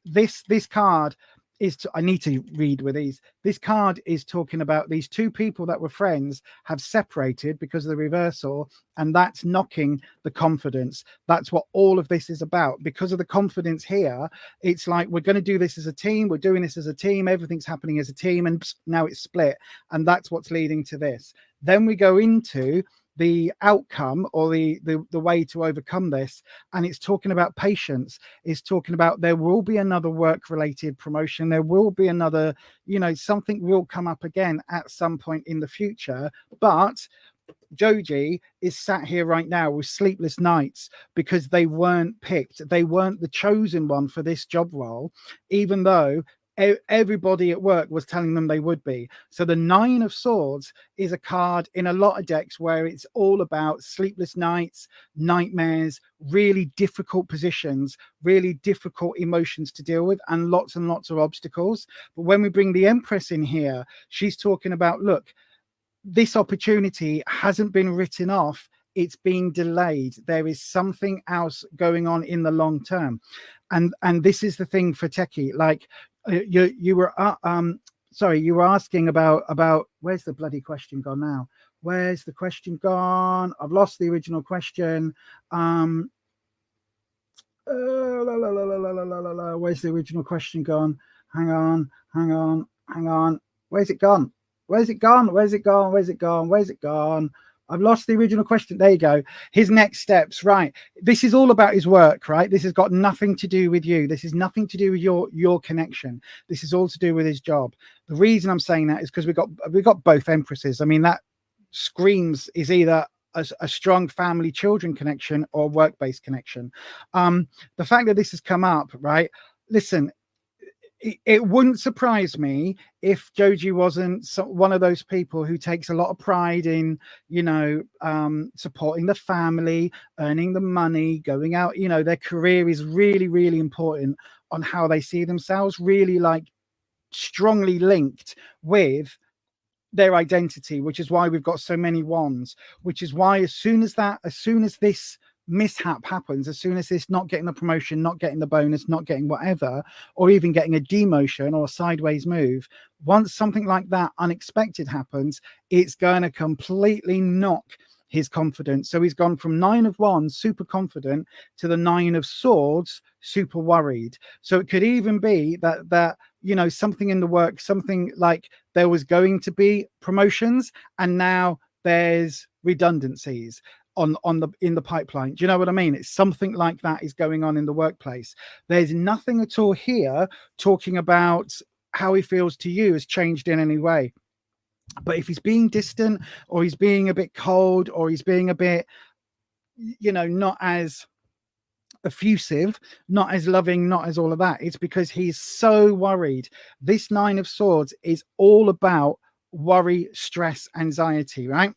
card is I need to read with these. This card is talking about these two people that were friends have separated because of the reversal, and that's knocking the confidence. That's what all of this is about. Because of the confidence here, it's like, we're going to do this as a team, we're doing this as a team, everything's happening as a team, and now it's split, and that's what's leading to this. Then we go into the outcome, or the way to overcome this, and it's talking about patience. It's talking about there will be another work related promotion, there will be another, something will come up again at some point in the future. But Joji is sat here right now with sleepless nights because they weren't picked, they weren't the chosen one for this job role, even though everybody at work was telling them they would be. So the Nine of Swords is a card in a lot of decks where it's all about sleepless nights, nightmares, really difficult positions, really difficult emotions to deal with, and lots of obstacles. But when we bring the Empress in here, she's talking about, look, this opportunity hasn't been written off it's being delayed. There is something else going on in the long term. And this is the thing for Techie. Like you were sorry, you were asking about where's the bloody question gone now? Where's the question gone? I've lost the original question. Where's the original question gone? Hang on. Where's it gone? I've lost the original question. There you go. His next steps. Right. This is all about his work, right? This has got nothing to do with you. This is nothing to do with your connection. This is all to do with his job. The reason I'm saying that is because we've got both empresses. I mean, that screams is either a strong family children connection or work-based connection. The fact that this has come up, right? Listen, it wouldn't surprise me if Joji wasn't one of those people who takes a lot of pride in, you know, supporting the family, earning the money, going out. You know, their career is really, really important on how they see themselves, really like strongly linked with their identity, which is why we've got so many wands, which is why as soon as this mishap happens, as soon as this not getting the promotion, not getting the bonus, not getting whatever, or even getting a demotion or a sideways move, once something like that unexpected happens, it's going to completely knock his confidence. So he's gone from 9 of Wands, super confident, to the 9 of Swords, super worried. So it could even be that you know, something in the work, something like there was going to be promotions and now there's redundancies in the pipeline. Do you know what I mean? It's something like that is going on in the workplace. There's nothing at all here talking about how he feels to you has changed in any way. But if he's being distant, or he's being a bit cold, or he's being a bit, you know, not as effusive, not as loving, not as all of that, it's because he's so worried. This 9 of Swords is all about worry, stress, anxiety, right?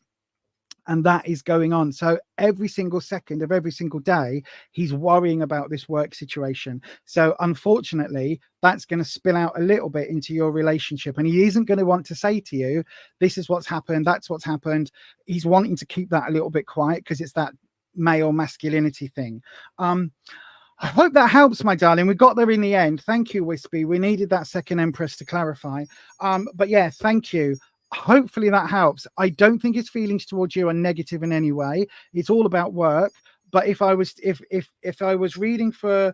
And that is going on. So every single second of every single day, he's worrying about this work situation. So unfortunately, that's going to spill out a little bit into your relationship. And he isn't going to want to say to you, this is what's happened, that's what's happened. He's wanting to keep that a little bit quiet because it's that male masculinity thing. I hope that helps, my darling. We got there in the end. Thank you, Wispy. We needed that second Empress to clarify. But yeah, thank you. Hopefully that helps. I don't think his feelings towards you are negative in any way. It's all about work. But if I was reading for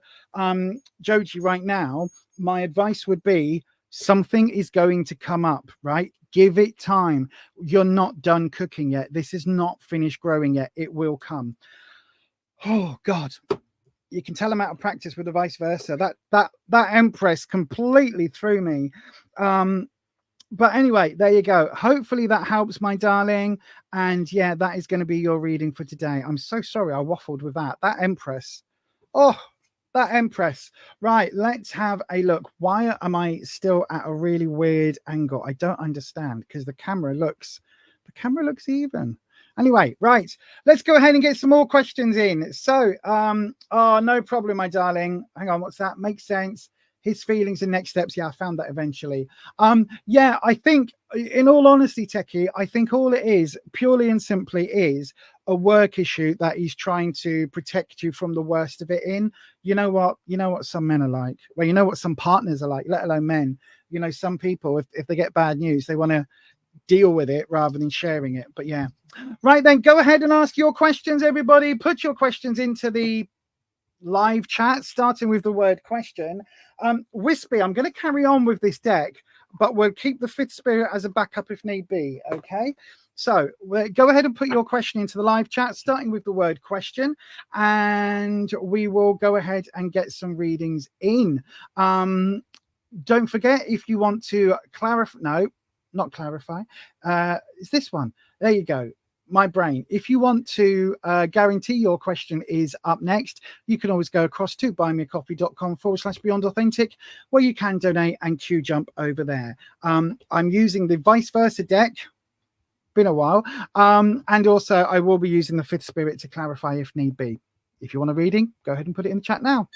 Joji right now, my advice would be something is going to come up, right? Give it time. You're not done cooking yet. This is not finished growing yet. It will come. Oh God. You can tell I'm out of practice with the vice versa. That Empress completely threw me. But anyway, there you go. Hopefully that helps, my darling. And yeah, that is going to be your reading for today. I'm so sorry I waffled with that. That Empress. Oh, that Empress. Right, let's have a look. Why am I still at a really weird angle? I don't understand, because the camera looks even. Anyway, right, let's go ahead and get some more questions in. So, oh, no problem, my darling. Hang on, what's that? Makes sense. His feelings and next steps. Yeah, I found that eventually. Yeah, I think, in all honesty, Techie, I think all it is, purely and simply, is a work issue that he's trying to protect you from the worst of it in. You know what some men are like. Well, you know what some partners are like, let alone men. You know, some people, if they get bad news, they want to deal with it rather than sharing it. But yeah. Right then, go ahead and ask your questions, everybody. Put your questions into the live chat, starting with the word question. Wispy, I'm going to carry on with this deck, but we'll keep the fifth spirit as a backup if need be. Okay, so go ahead and put your question into the live chat, starting with the word question, and we will go ahead and get some readings in. Don't forget, if you want to clarify, no, not clarify, it's this one. There you go. My brain. If you want to guarantee your question is up next, you can always go across to buymeacoffee.com/BeyondAuthentic, where you can donate and QJump over there. I'm using the vice versa deck. Been a while. And also I will be using the fifth spirit to clarify if need be. If you want a reading, go ahead and put it in the chat now.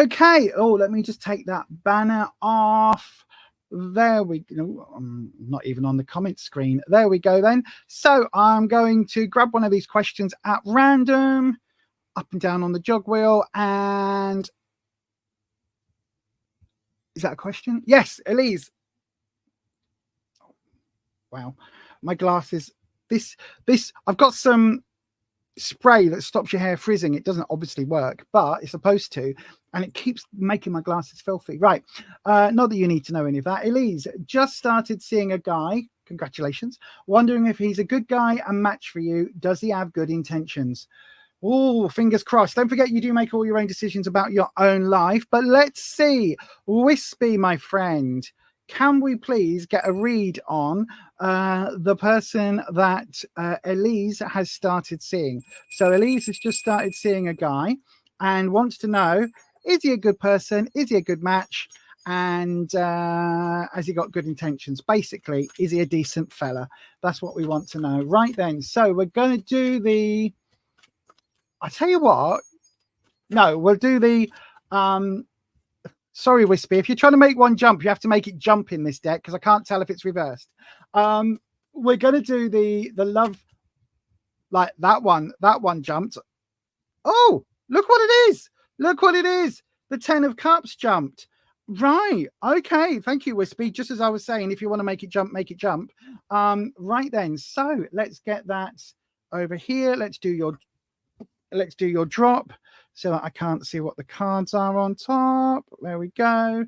Okay. Oh, let me just take that banner off. There we go. I'm not even on the comment screen. There we go then. So I'm going to grab one of these questions at random, up and down on the jog wheel. And is that a question? Yes, Elise. Wow. My glasses. I've got some spray that stops your hair frizzing. It doesn't obviously work, but it's supposed to, and it keeps making my glasses filthy. Right. Not that you need to know any of that. Elise just started seeing a guy. Congratulations. Wondering if he's a good guy and match for you. Does he have good intentions? Oh, fingers crossed. Don't forget, you do make all your own decisions about your own life. But let's see. Wispy, my friend, can we please get a read on the person that Elise has started seeing? So Elise has just started seeing a guy and wants to know, is he a good person? Is he a good match? And has he got good intentions? Basically, is he a decent fella? That's what we want to know. Right then. So we're going to do the... I tell you what, no, we'll do the... Sorry, Wispy. If you're trying to make one jump, you have to make it jump in this deck because I can't tell if it's reversed. We're going to do the love, like that one. That one jumped. Oh, look what it is. Look what it is. The 10 of Cups jumped. Right. Okay. Thank you, Wispy. Just as I was saying, if you want to make it jump, make it jump. Right then. So let's get that over here. Let's do your drop so that I can't see what the cards are on top. There we go.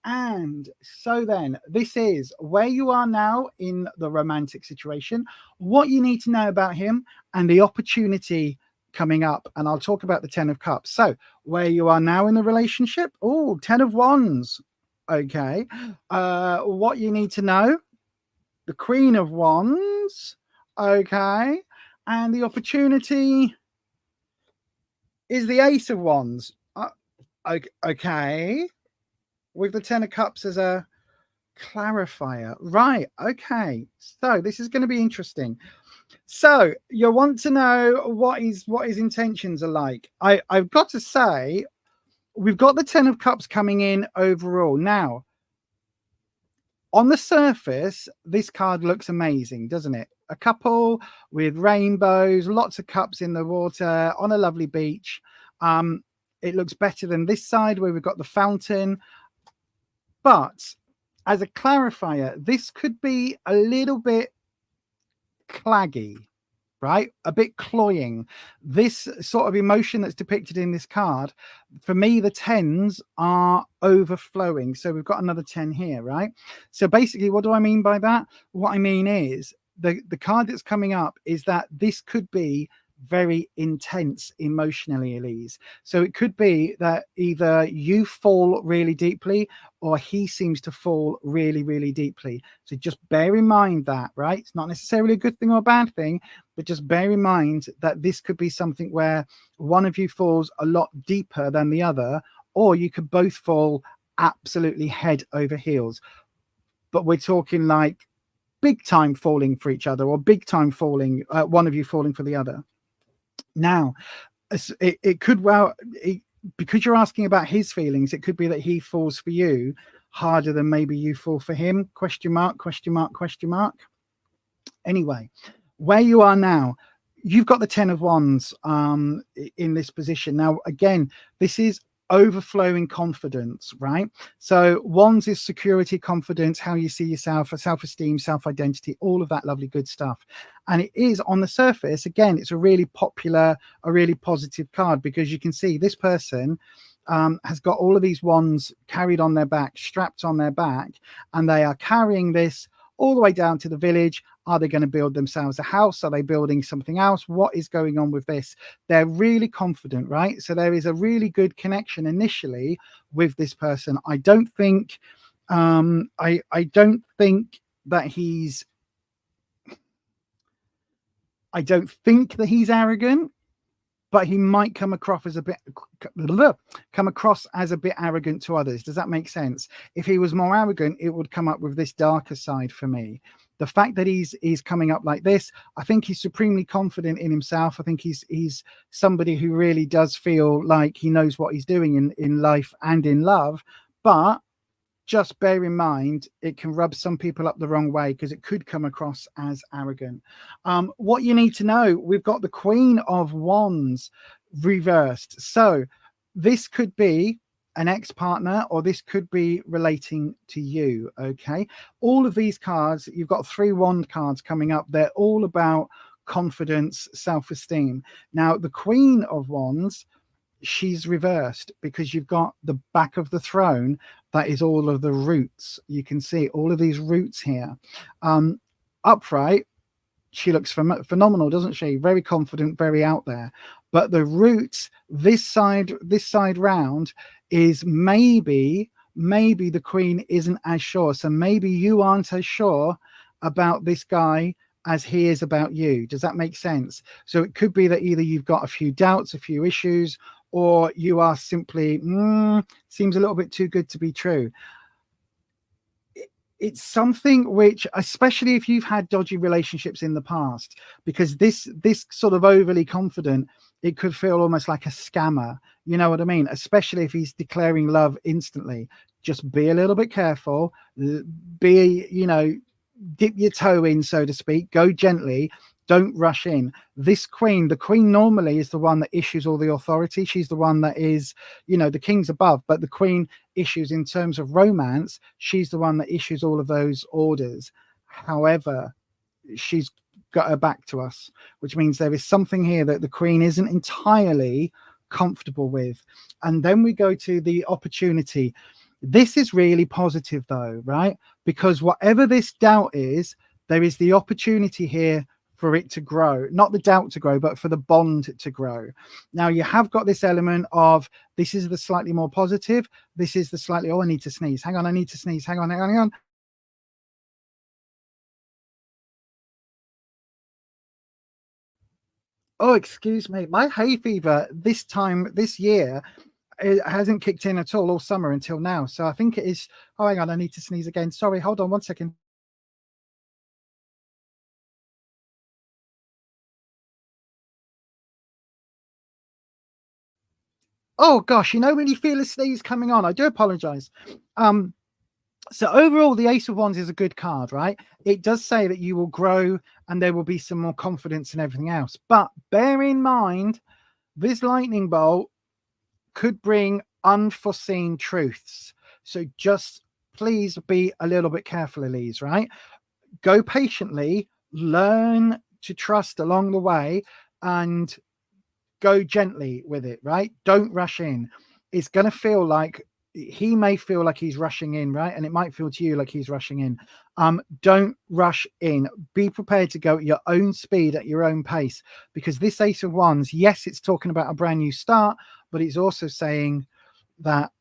And so then this is where you are now in the romantic situation, what you need to know about him, and the opportunity coming up. And I'll talk about the 10 of Cups. So where you are now in the relationship. Oh, 10 of Wands. Okay. What you need to know. The Queen of Wands. Okay. And the opportunity is the Ace of Wands. Okay. With the 10 of Cups as a clarifier. Right. Okay. So this is going to be interesting. So you want to know what his intentions are like. I've got to say, we've got the 10 of Cups coming in overall. Now, on the surface, this card looks amazing, doesn't it? A couple with rainbows, lots of cups in the water on a lovely beach. It looks better than this side where we've got the fountain. But as a clarifier, this could be a little bit claggy, right? A bit cloying. This sort of emotion that's depicted in this card, for me, the 10s are overflowing. So we've got another 10 here, right? So basically, what do I mean by that? What I mean is the card that's coming up is that this could be very intense emotionally, Elise. So it could be that either you fall really deeply or he seems to fall really, really deeply. So just bear in mind that, right? It's not necessarily a good thing or a bad thing, but just bear in mind that this could be something where one of you falls a lot deeper than the other, or you could both fall absolutely head over heels. But we're talking like big time falling for each other, or big time falling, one of you falling for the other. Now, it could because you're asking about his feelings, it could be that he falls for you harder than maybe you fall for him. Question mark, question mark, question mark. Anyway, where you are now, you've got the 10 of Wands in this position. Now, again, this is overflowing confidence, right? So Wands is security, confidence, how you see yourself, self-esteem, self-identity, all of that lovely good stuff. And it is, on the surface, again, it's a really popular, a really positive card, because you can see this person has got all of these wands carried on their back, strapped on their back, and they are carrying this all the way down to the village. Are they going to build themselves a house? Are they building something else? What is going on with this? They're really confident, right? So there is a really good connection initially with this person. I don't think I don't think that he's arrogant, but he might come across as a bit arrogant to others. Does that make sense? If he was more arrogant, it would come up with this darker side for me. The fact that he's coming up like this, I think he's supremely confident in himself. I think he's somebody who really does feel like he knows what he's doing in life and in love. But just bear in mind, it can rub some people up the wrong way because it could come across as arrogant. What you need to know, we've got the Queen of Wands reversed. So this could be an ex-partner, or this could be relating to you. Okay, all of these cards, you've got 3 wand cards coming up. They're all about confidence, self-esteem. Now the Queen of Wands, she's reversed because you've got the back of the throne. That is all of the roots. You can see all of these roots here. Upright, she looks phenomenal, doesn't she? Very confident, very out there. But the roots, this side round, is maybe the Queen isn't as sure. So maybe you aren't as sure about this guy as he is about you. Does that make sense? So it could be that either you've got a few doubts, a few issues, or you are simply, seems a little bit too good to be true. It's something which, especially if you've had dodgy relationships in the past, because this sort of overly confident, it could feel almost like a scammer. You know what I mean? Especially if he's declaring love instantly. Just be a little bit careful. Be, you know, dip your toe in, so to speak. Go gently. Don't rush in. This Queen, the Queen normally is the one that issues all the authority. She's the one that is, you know, the king's above, but the Queen issues in terms of romance. She's the one that issues all of those orders. However, she's got her back to us, which means there is something here that the Queen isn't entirely comfortable with. And then we go to the opportunity. This is really positive though, right? Because whatever this doubt is, there is the opportunity here for it to grow, not the doubt to grow, but for the bond to grow. Now you have got this element of, this is the slightly more positive. This is the slightly, oh, I need to sneeze. Hang on, I need to sneeze. Hang on. Oh, excuse me. My hay fever this year, it hasn't kicked in at all summer until now. So I think it is, oh, hang on, I need to sneeze again. Sorry, hold on 1 second. Oh gosh, you know when you feel a sneeze coming on, I do apologize. So overall, the Ace of Wands is a good card, right? It does say that you will grow and there will be some more confidence and everything else. But bear in mind, this lightning bolt could bring unforeseen truths. So just please be a little bit careful, Elise, right? Go patiently, learn to trust along the way, and go gently with it, right? Don't rush in. It's going to feel like, he may feel like he's rushing in, right? And it might feel to you like he's rushing in. Don't rush in. Be prepared to go at your own speed, at your own pace, because this Ace of Wands, yes, it's talking about a brand new start, but it's also saying that,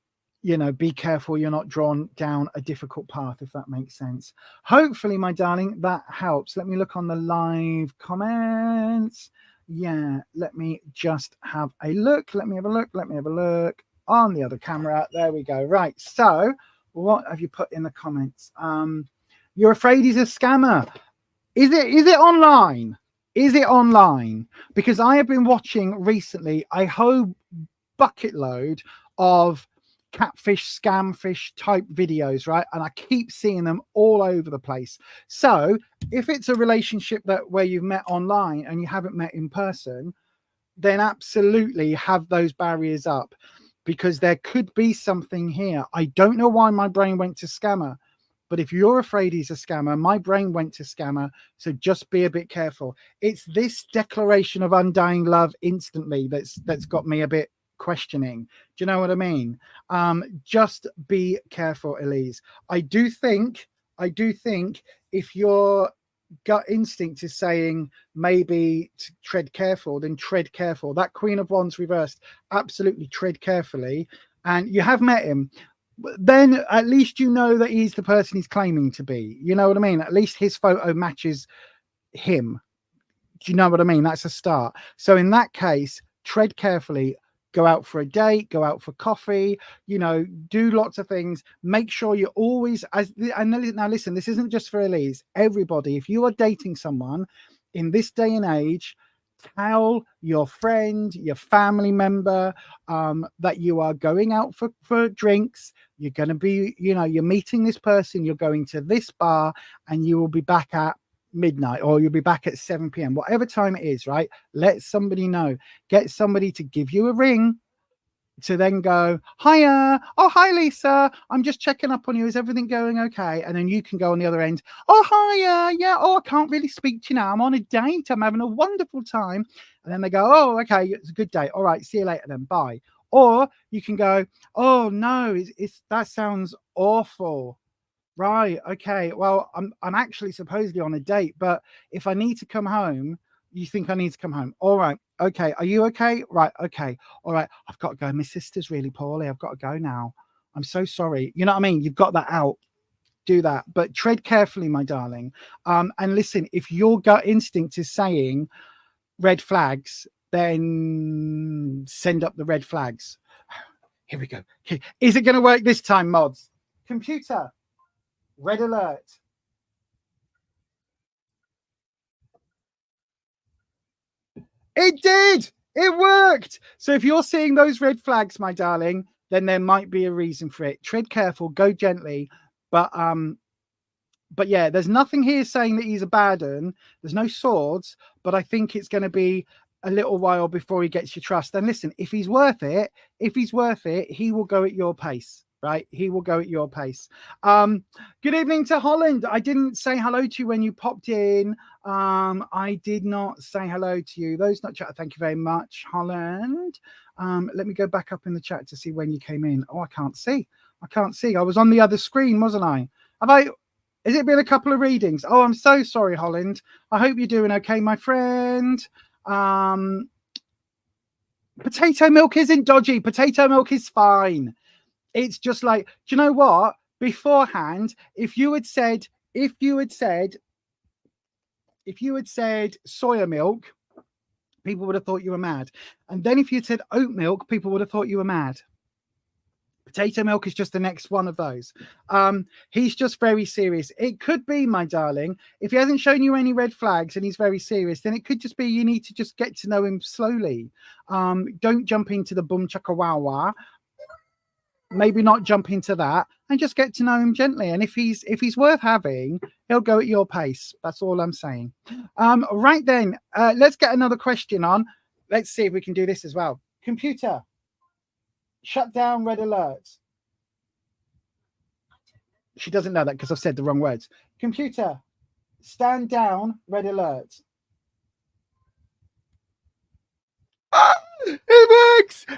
you know, be careful you're not drawn down a difficult path, if that makes sense. Hopefully, my darling, that helps. Let me look on the live comments. Yeah, let me just have a look. Let me have a look on the other camera. There we go. Right, so what have you put in the comments? You're afraid he's a scammer. Is it online? Is it online? Because I have been watching recently a whole bucket load of catfish, scamfish type videos, right? And I keep seeing them all over the place. So if it's a relationship where you've met online and you haven't met in person, then absolutely have those barriers up, because there could be something here. I don't know why my brain went to scammer, but if you're afraid he's a scammer, my brain went to scammer. So just be a bit careful. It's this declaration of undying love instantly that's got me a bit questioning. Do you know what I mean? Just be careful, Elise. I do think if your gut instinct is saying maybe to tread careful, then tread careful. That Queen of Wands reversed, absolutely tread carefully. And you have met him, then at least you know that he's the person he's claiming to be. You know what I mean? At least his photo matches him. Do you know what I mean? That's a start. So in that case, tread carefully. Go out for a date, go out for coffee, you know, do lots of things. Make sure you're always, now listen, this isn't just for Elise, everybody, if you are dating someone in this day and age, tell your friend, your family member, that you are going out for drinks. You're going to be, you know, you're meeting this person, you're going to this bar, and you will be back at midnight, or you'll be back at 7 p.m, whatever time it is, right? Let somebody know. Get somebody to give you a ring, to then go, hiya, oh hi Lisa, I'm just checking up on you, is everything going okay? And then you can go on the other end, oh hiya, yeah, oh I can't really speak to you now, I'm on a date, I'm having a wonderful time. And then they go, oh okay, it's a good date, all right, see you later then, bye. Or you can go, oh no, it's that sounds awful. Right, okay, well, I'm actually supposedly on a date, but if I need to come home, you think I need to come home? All right, okay, are you okay? Right, okay, all right, I've got to go. My sister's really poorly. I've got to go now. I'm so sorry. You know what I mean? You've got that out. Do that, but tread carefully, my darling. And listen, if your gut instinct is saying red flags, then send up the red flags. Here we go. Okay. Is it going to work this time, mods? Computer. Red alert. It did. It worked. So if you're seeing those red flags, my darling, then there might be a reason for it. Tread careful, go gently. But yeah, there's nothing here saying that he's a bad un. There's no swords, but I think it's going to be a little while before he gets your trust. And listen, if he's worth it, he will go at your pace. Right, he will go at your pace. Good evening to Holland. I didn't say hello to you when you popped in. I did not say hello to you. Those not chat. Thank you very much, Holland. Let me go back up in the chat to see when you came in. Oh, I can't see. I was on the other screen, wasn't I? Has it been a couple of readings? Oh, I'm so sorry, Holland. I hope you're doing okay, my friend. Potato milk isn't dodgy. Potato milk is fine. It's just like, do you know what? Beforehand, if you had said soya milk, people would have thought you were mad. And then if you said oat milk, people would have thought you were mad. Potato milk is just the next one of those. He's just very serious. It could be, my darling, if he hasn't shown you any red flags and he's very serious, then it could just be you need to just get to know him slowly. Don't jump into the boom chaka wow wow. Maybe not jump into that, and just get to know him gently. And if he's worth having, he'll go at your pace. That's all I'm saying. Right then, let's get another question on. Let's see if we can do this as well. Computer, shut down red alerts. She doesn't know that because I've said the wrong words. Computer, stand down red alerts.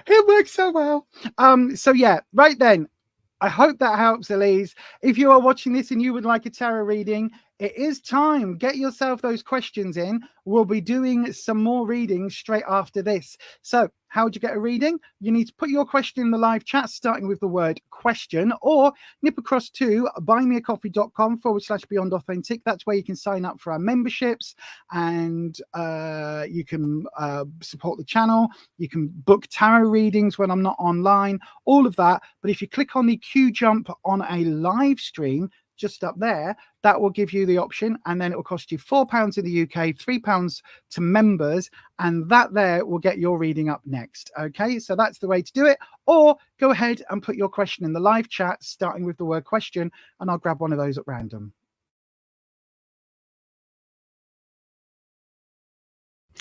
It works so well. So yeah, right then, I hope that helps, Elise. If you are watching this and you would like a tarot reading, it is time. Get yourself those questions in. We'll be doing some more readings straight after this. So how would you get a reading? You need to put your question in the live chat, starting with the word question, or nip across to buymeacoffee.com/Beyond Authentic. That's where you can sign up for our memberships, and you can support the channel. You can book tarot readings when I'm not online, all of that. But if you click on the QJump on a live stream, just up there, that will give you the option, and then it will cost you £4 in the UK, £3 to members, and that there will get your reading up next. Okay, so that's the way to do it. Or go ahead and put your question in the live chat, starting with the word question, and I'll grab one of those at random.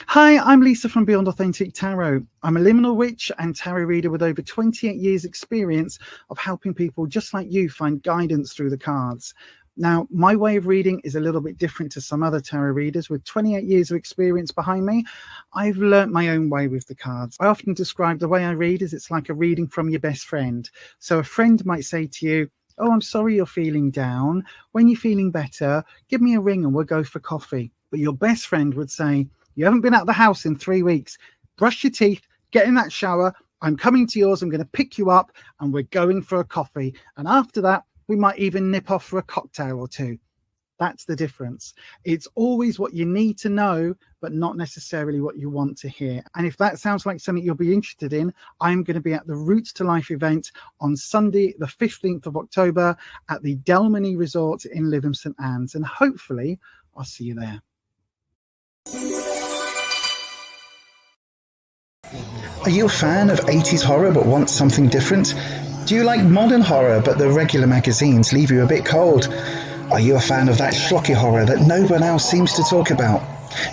Hi, I'm Lisa from Beyond Authentic Tarot. I'm a liminal witch and tarot reader with over 28 years experience of helping people just like you find guidance through the cards. Now, my way of reading is a little bit different to some other tarot readers. With 28 years of experience behind me, I've learnt my own way with the cards. I often describe the way I read as it's like a reading from your best friend. So a friend might say to you, oh, I'm sorry you're feeling down. When you're feeling better, give me a ring and we'll go for coffee. But your best friend would say, you haven't been out the house in 3 weeks. Brush your teeth, get in that shower. I'm coming to yours. I'm going to pick you up and we're going for a coffee. And after that, we might even nip off for a cocktail or two. That's the difference. It's always what you need to know, but not necessarily what you want to hear. And if that sounds like something you'll be interested in, I'm going to be at the Roots to Life event on Sunday, the 15th of October at the Delmany Resort in Lytham St Anne's. And hopefully I'll see you there. Are you a fan of 80s horror but want something different? Do you like modern horror but the regular magazines leave you a bit cold? Are you a fan of that schlocky horror that no one else seems to talk about?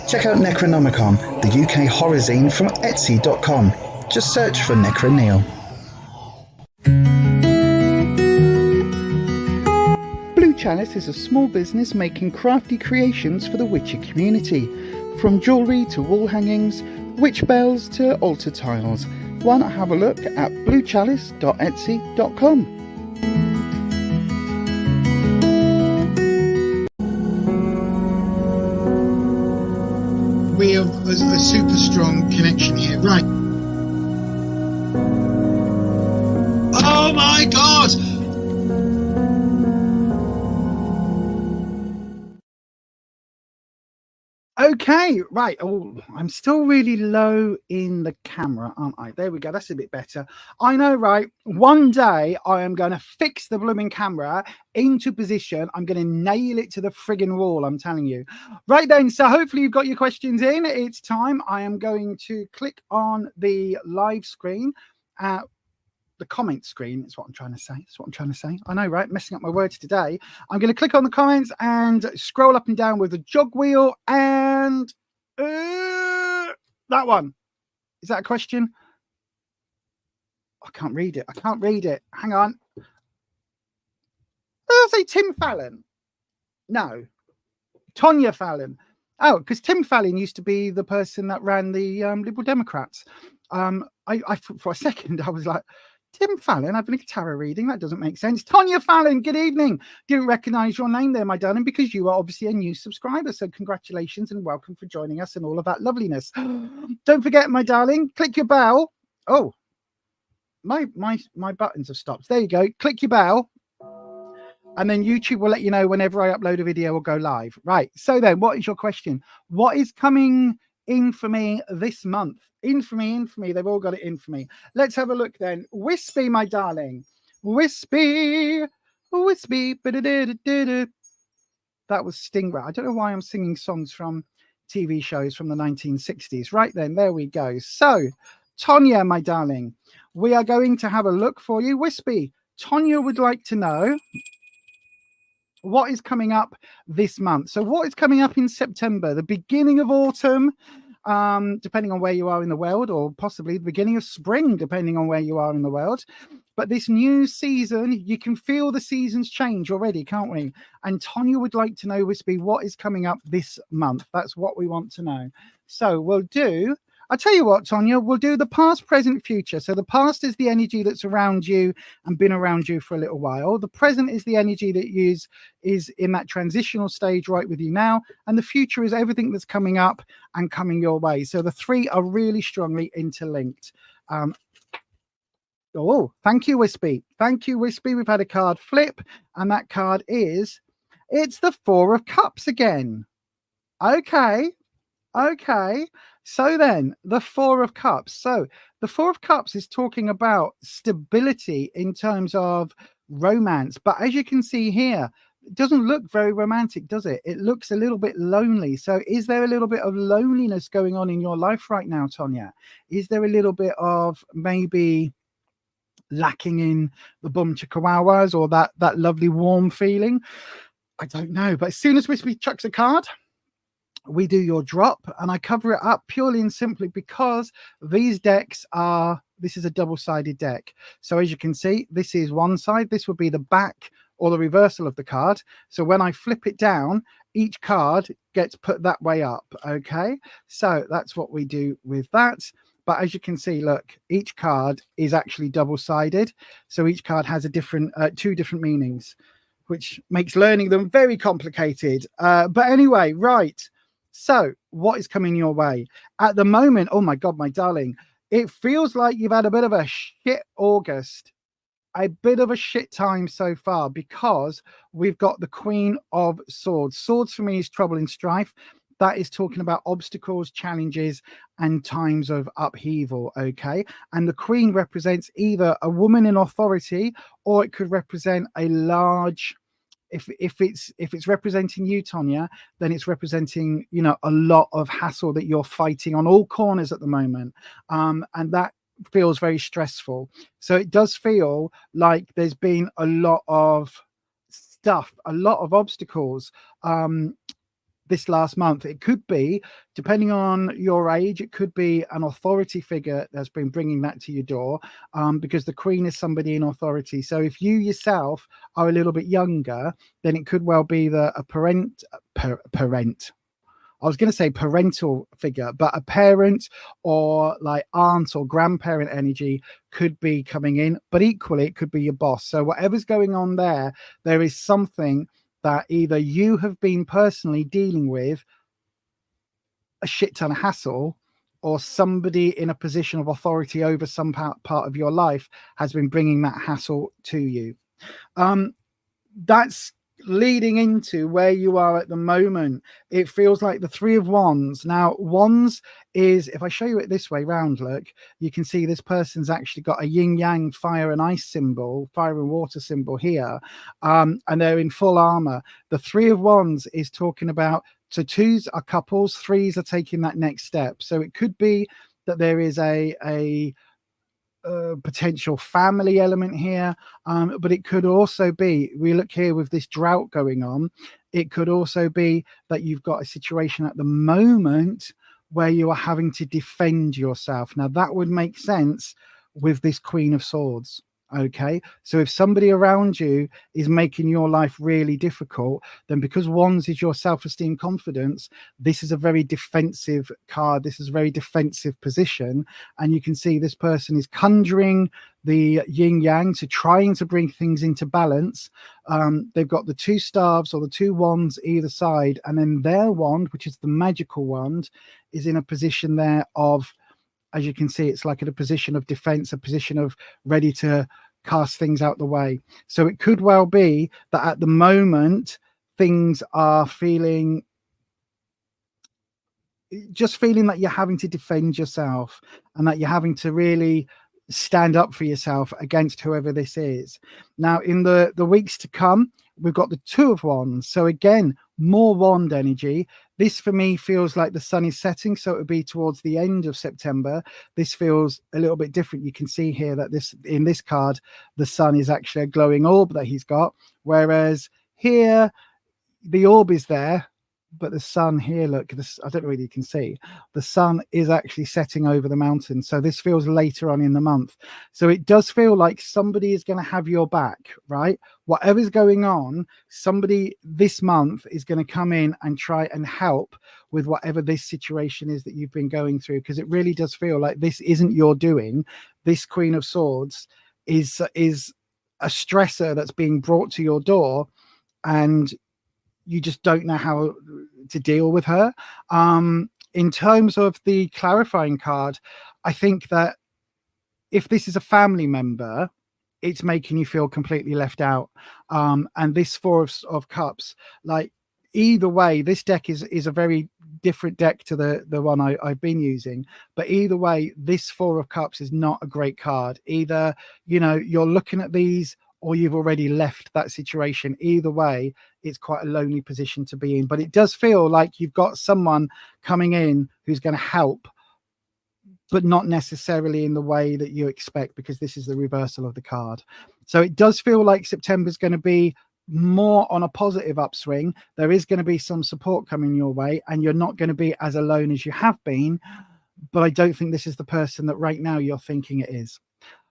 Check out Necronomicon, the UK horror zine from Etsy.com. Just search for Necroneil. Blue Chalice is a small business making crafty creations for the Witcher community. From jewellery to wall hangings, witch bells to altar tiles. Why not have a look at bluechalice.etsy.com. We have a super strong connection here. Right. Oh my God! Okay, right. Oh, I'm still really low in the camera, aren't I? There we go. That's a bit better. I know, right? One day I am going to fix the blooming camera into position. I'm going to nail it to the friggin' wall, I'm telling you. Right then, so hopefully you've got your questions in. It's time. I am going to click on the live screen. The comment screen is what I'm trying to say. That's what I'm trying to say. I know, right? Messing up my words today. I'm going to click on the comments and scroll up and down with the jog wheel and that one. Is that a question? I can't read it. I can't read it. Hang on. I'll say Tim Fallon. No. Tonya Fallon. Oh, because Tim Fallon used to be the person that ran the Liberal Democrats. I for a second, I was like, Tim Fallon having a tarot reading? That doesn't make sense. Tonya Fallon, good evening. Didn't recognise your name there, my darling, because you are obviously a new subscriber. So congratulations and welcome for joining us and all of that loveliness. Don't forget, my darling, click your bell. Oh, my buttons have stopped. There you go. Click your bell. And then YouTube will let you know whenever I upload a video or go live. Right. So then, what is your question? What is coming in for me this month? In for me. They've all got it in for me. Let's have a look then. Wispy, my darling. Wispy. That was Stingray. I don't know why I'm singing songs from TV shows from the 1960s. Right then, there we go. So, Tonya, my darling, we are going to have a look for you. Wispy, Tonya would like to know what is coming up this month. So what is coming up in September? The beginning of autumn, depending on where you are in the world, or possibly the beginning of spring, depending on where you are in the world. But this new season, you can feel the seasons change already, can't we? And Tonya would like to know, Wispy, what is coming up this month? That's what we want to know. So we'll do... I'll tell you what, Tonya, we'll do the past, present, future. So the past is the energy that's around you and been around you for a little while. The present is the energy that is in that transitional stage right with you now. And the future is everything that's coming up and coming your way. So the three are really strongly interlinked. Oh, thank you, Wispy. Thank you, Wispy. We've had a card flip, and that card it's the Four of Cups again. Okay. So then, the Four of Cups. So the Four of Cups is talking about stability in terms of romance. But as you can see here, it doesn't look very romantic, does it? It looks a little bit lonely. So is there a little bit of loneliness going on in your life right now, Tonya? Is there a little bit of maybe lacking in the bum chikawawas or that lovely warm feeling? I don't know. But as soon as Wispy chucks a card, we do your drop, and I cover it up purely and simply because these decks this is a double-sided deck. So as you can see, this is one side. This would be the back or the reversal of the card. So when I flip it down, each card gets put that way up. Okay, so that's what we do with that. But as you can see, look, each card is actually double-sided. So each card has a different, two different meanings, which makes learning them very complicated. But anyway, right. So what is coming your way at the moment? Oh my God, my darling, it feels like you've had a bit of a shit August. a bit of a shit time so far, because we've got the Queen of Swords. Swords for me is trouble and strife. That is talking about obstacles, challenges, and times of upheaval. Okay. And the Queen represents either a woman in authority, or it could represent a large, if it's representing you, Tonya, then it's representing, you know, a lot of hassle that you're fighting on all corners at the moment. And that feels very stressful. So it does feel like there's been a lot of stuff, a lot of obstacles this last month. It could be, depending on your age, it could be an authority figure that's been bringing that to your door, because the Queen is somebody in authority. So if you yourself are a little bit younger, then it could well be that a parent, I was going to say parental figure, but a parent or like aunt or grandparent energy could be coming in, but equally it could be your boss. So whatever's going on there, there is something that either you have been personally dealing with a shit ton of hassle, or somebody in a position of authority over some part of your life has been bringing that hassle to you. That's leading into where you are at the moment. It feels like the Three of Wands. Now, Wands is, if I show you it this way round, look, you can see this person's actually got a yin yang fire and ice symbol, fire and water symbol here, and they're in full armor. The Three of Wands is talking about, so twos are couples, threes are taking that next step. So it could be that there is a potential family element here, but it could also be, we look here with this drought going on, it could also be that you've got a situation at the moment where you are having to defend yourself. Now that would make sense with this Queen of Swords. Okay, so if somebody around you is making your life really difficult, then because Wands is your self-esteem, confidence, this is a very defensive card. This is a very defensive position. And you can see this person is conjuring the yin yang, so trying to bring things into balance. They've got the two staves or the two wands either side, and then their wand, which is the magical wand, is in a position there of, as you can see, it's like in a position of defense, a position of ready to cast things out the way. So it could well be that at the moment things are feeling that you're having to defend yourself, and that you're having to really stand up for yourself against whoever this is. Now in the weeks to come, we've got the Two of Wands. So again, more wand energy. This for me feels like the sun is setting, so it would be towards the end of September. This feels a little bit different. You can see here that this, in this card, the sun is actually a glowing orb that he's got, whereas here the orb is there, but the sun here, look, this, I don't know whether you can see, the sun is actually setting over the mountain. So this feels later on in the month. So it does feel like somebody is going to have your back, right? Whatever's going on, somebody this month is going to come in and try and help with whatever this situation is that you've been going through, because it really does feel like this isn't your doing. This Queen of Swords is a stressor that's being brought to your door, and you just don't know how to deal with her. In terms of the clarifying card, I think that if this is a family member, it's making you feel completely left out. And this Four of Cups, like either way, this deck is a very different deck to the one I've been using. But either way, this Four of Cups is not a great card. Either, you know, you're looking at these, or you've already left that situation. Either way, it's quite a lonely position to be in. But it does feel like you've got someone coming in who's going to help, but not necessarily in the way that you expect, because this is the reversal of the card. So it does feel like September's going to be more on a positive upswing. There is going to be some support coming your way, and you're not going to be as alone as you have been. But I don't think this is the person that right now you're thinking it is.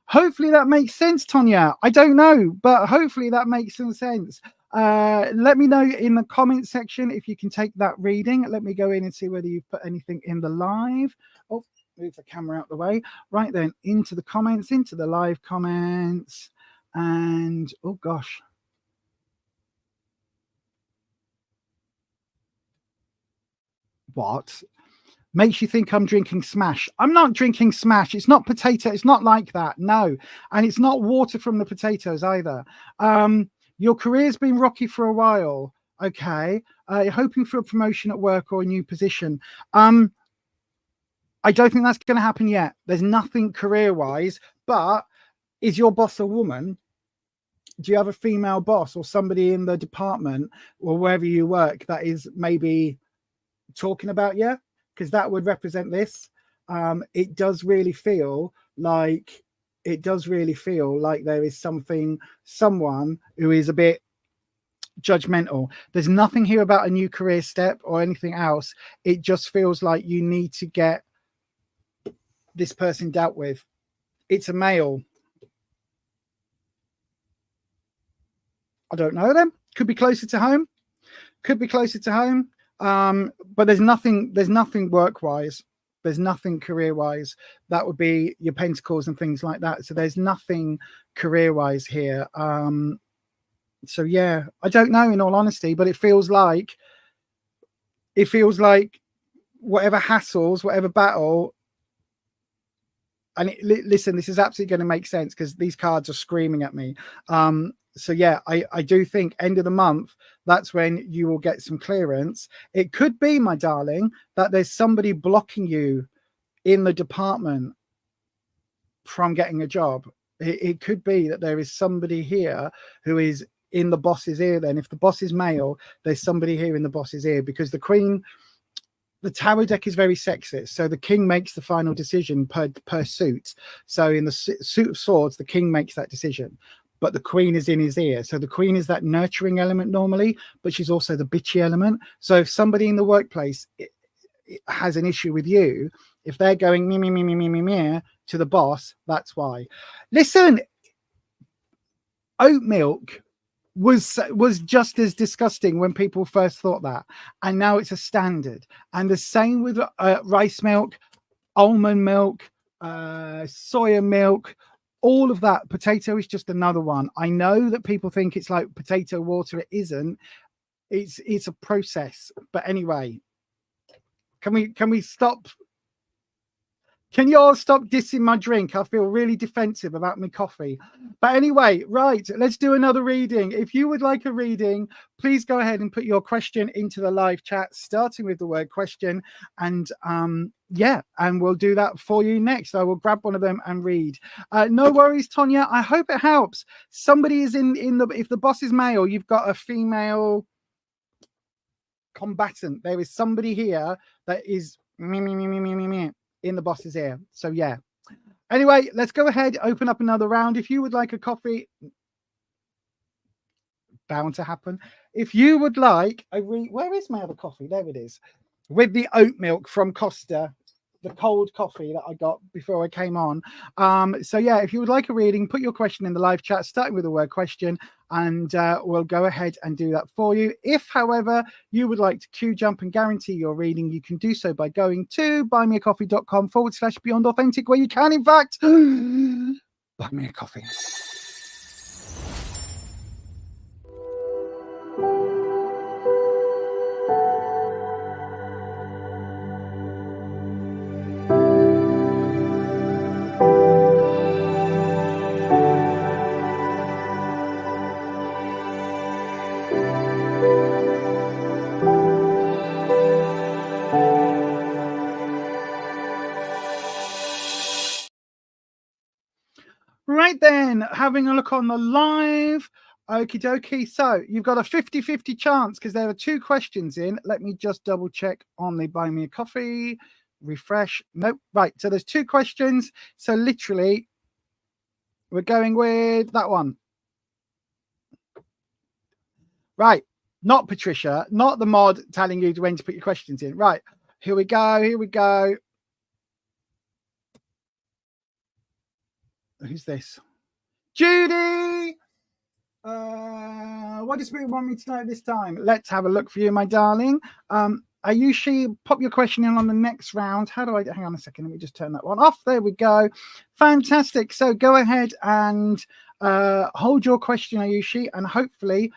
Hopefully that makes sense, Tonya. I don't know, but hopefully that makes some sense. Let me know in the comment section if you can take that reading. Let me go in and see whether you've put anything in the live. Oh, move the camera out the way. Right then, into the comments, into the live comments. And, oh gosh. What? Makes you think I'm drinking Smash. I'm not drinking Smash. It's not potato. It's not like that. No. And it's not water from the potatoes either. Your career's been rocky for a while. Okay. You're hoping for a promotion at work or a new position. I don't think that's going to happen yet. There's nothing career-wise, but is your boss a woman? Do you have a female boss or somebody in the department or wherever you work that is maybe talking about you? Because that would represent this. It does really feel like there is someone who is a bit judgmental. There's nothing here about a new career step or anything else. It just feels like you need to get this person dealt with. It's a male. I don't know them. Could be closer to home. But there's nothing work-wise. There's nothing career-wise. That would be your pentacles and things like that. So there's nothing career-wise here. So yeah, I don't know, in all honesty, but it feels like whatever hassles, whatever battle. And listen, this is absolutely going to make sense because these cards are screaming at me. So yeah, I do think end of the month, that's when you will get some clearance. It could be, my darling, that there's somebody blocking you in the department from getting a job. It could be that there is somebody here who is in the boss's ear. Then if the boss is male, there's somebody here in the boss's ear, because the Queen, the tarot deck is very sexist. So the king makes the final decision per suit. So in the suit of swords, the king makes that decision, but the Queen is in his ear. So the Queen is that nurturing element normally, but she's also the bitchy element. So if somebody in the workplace it has an issue with you, if they're going me to the boss, that's why. Listen, oat milk was just as disgusting when people first thought that, and now it's a standard. And the same with rice milk, almond milk, soya milk, all of that. Potato is just another one. I know that people think it's like potato water. It isn't. It's a process. But anyway, can we stop? Can you all stop dissing my drink? I feel really defensive about my coffee. But anyway, right, let's do another reading. If you would like a reading, please go ahead and put your question into the live chat, starting with the word question. And yeah, and we'll do that for you next. I will grab one of them and read. No worries, Tonya. I hope it helps. Somebody is in the, if the boss is male, you've got a female combatant. There is somebody here that is in the boss's ear. So yeah, anyway, let's go ahead, open up another round. If you would like a coffee, bound to happen. If you would like where is my other coffee? There it is, with the oat milk from Costa, the cold coffee that I got before I came on. So yeah, if you would like a reading, put your question in the live chat, starting with the word question, and we'll go ahead and do that for you. If, however, you would like to QJump and guarantee your reading, you can do so by going to buymeacoffee.com/Beyond Authentic, where you can, in fact, buy me a coffee. Right then, having a look on the live. Okie dokie. So you've got a 50-50 chance because there are two questions in. Let me just double check on the buy me a coffee. Refresh. Nope. Right. So there's two questions. So literally, we're going with that one. Right. Not Patricia, not the mod telling you when to put your questions in. Right. Here we go. Here we go. Who's this? Judy! What does Spirit want me to know this time? Let's have a look for you, my darling. Ayushi, pop your question in on the next round. How do I... Hang on a second. Let me just turn that one off. There we go. Fantastic. So go ahead and hold your question, Ayushi. And hopefully,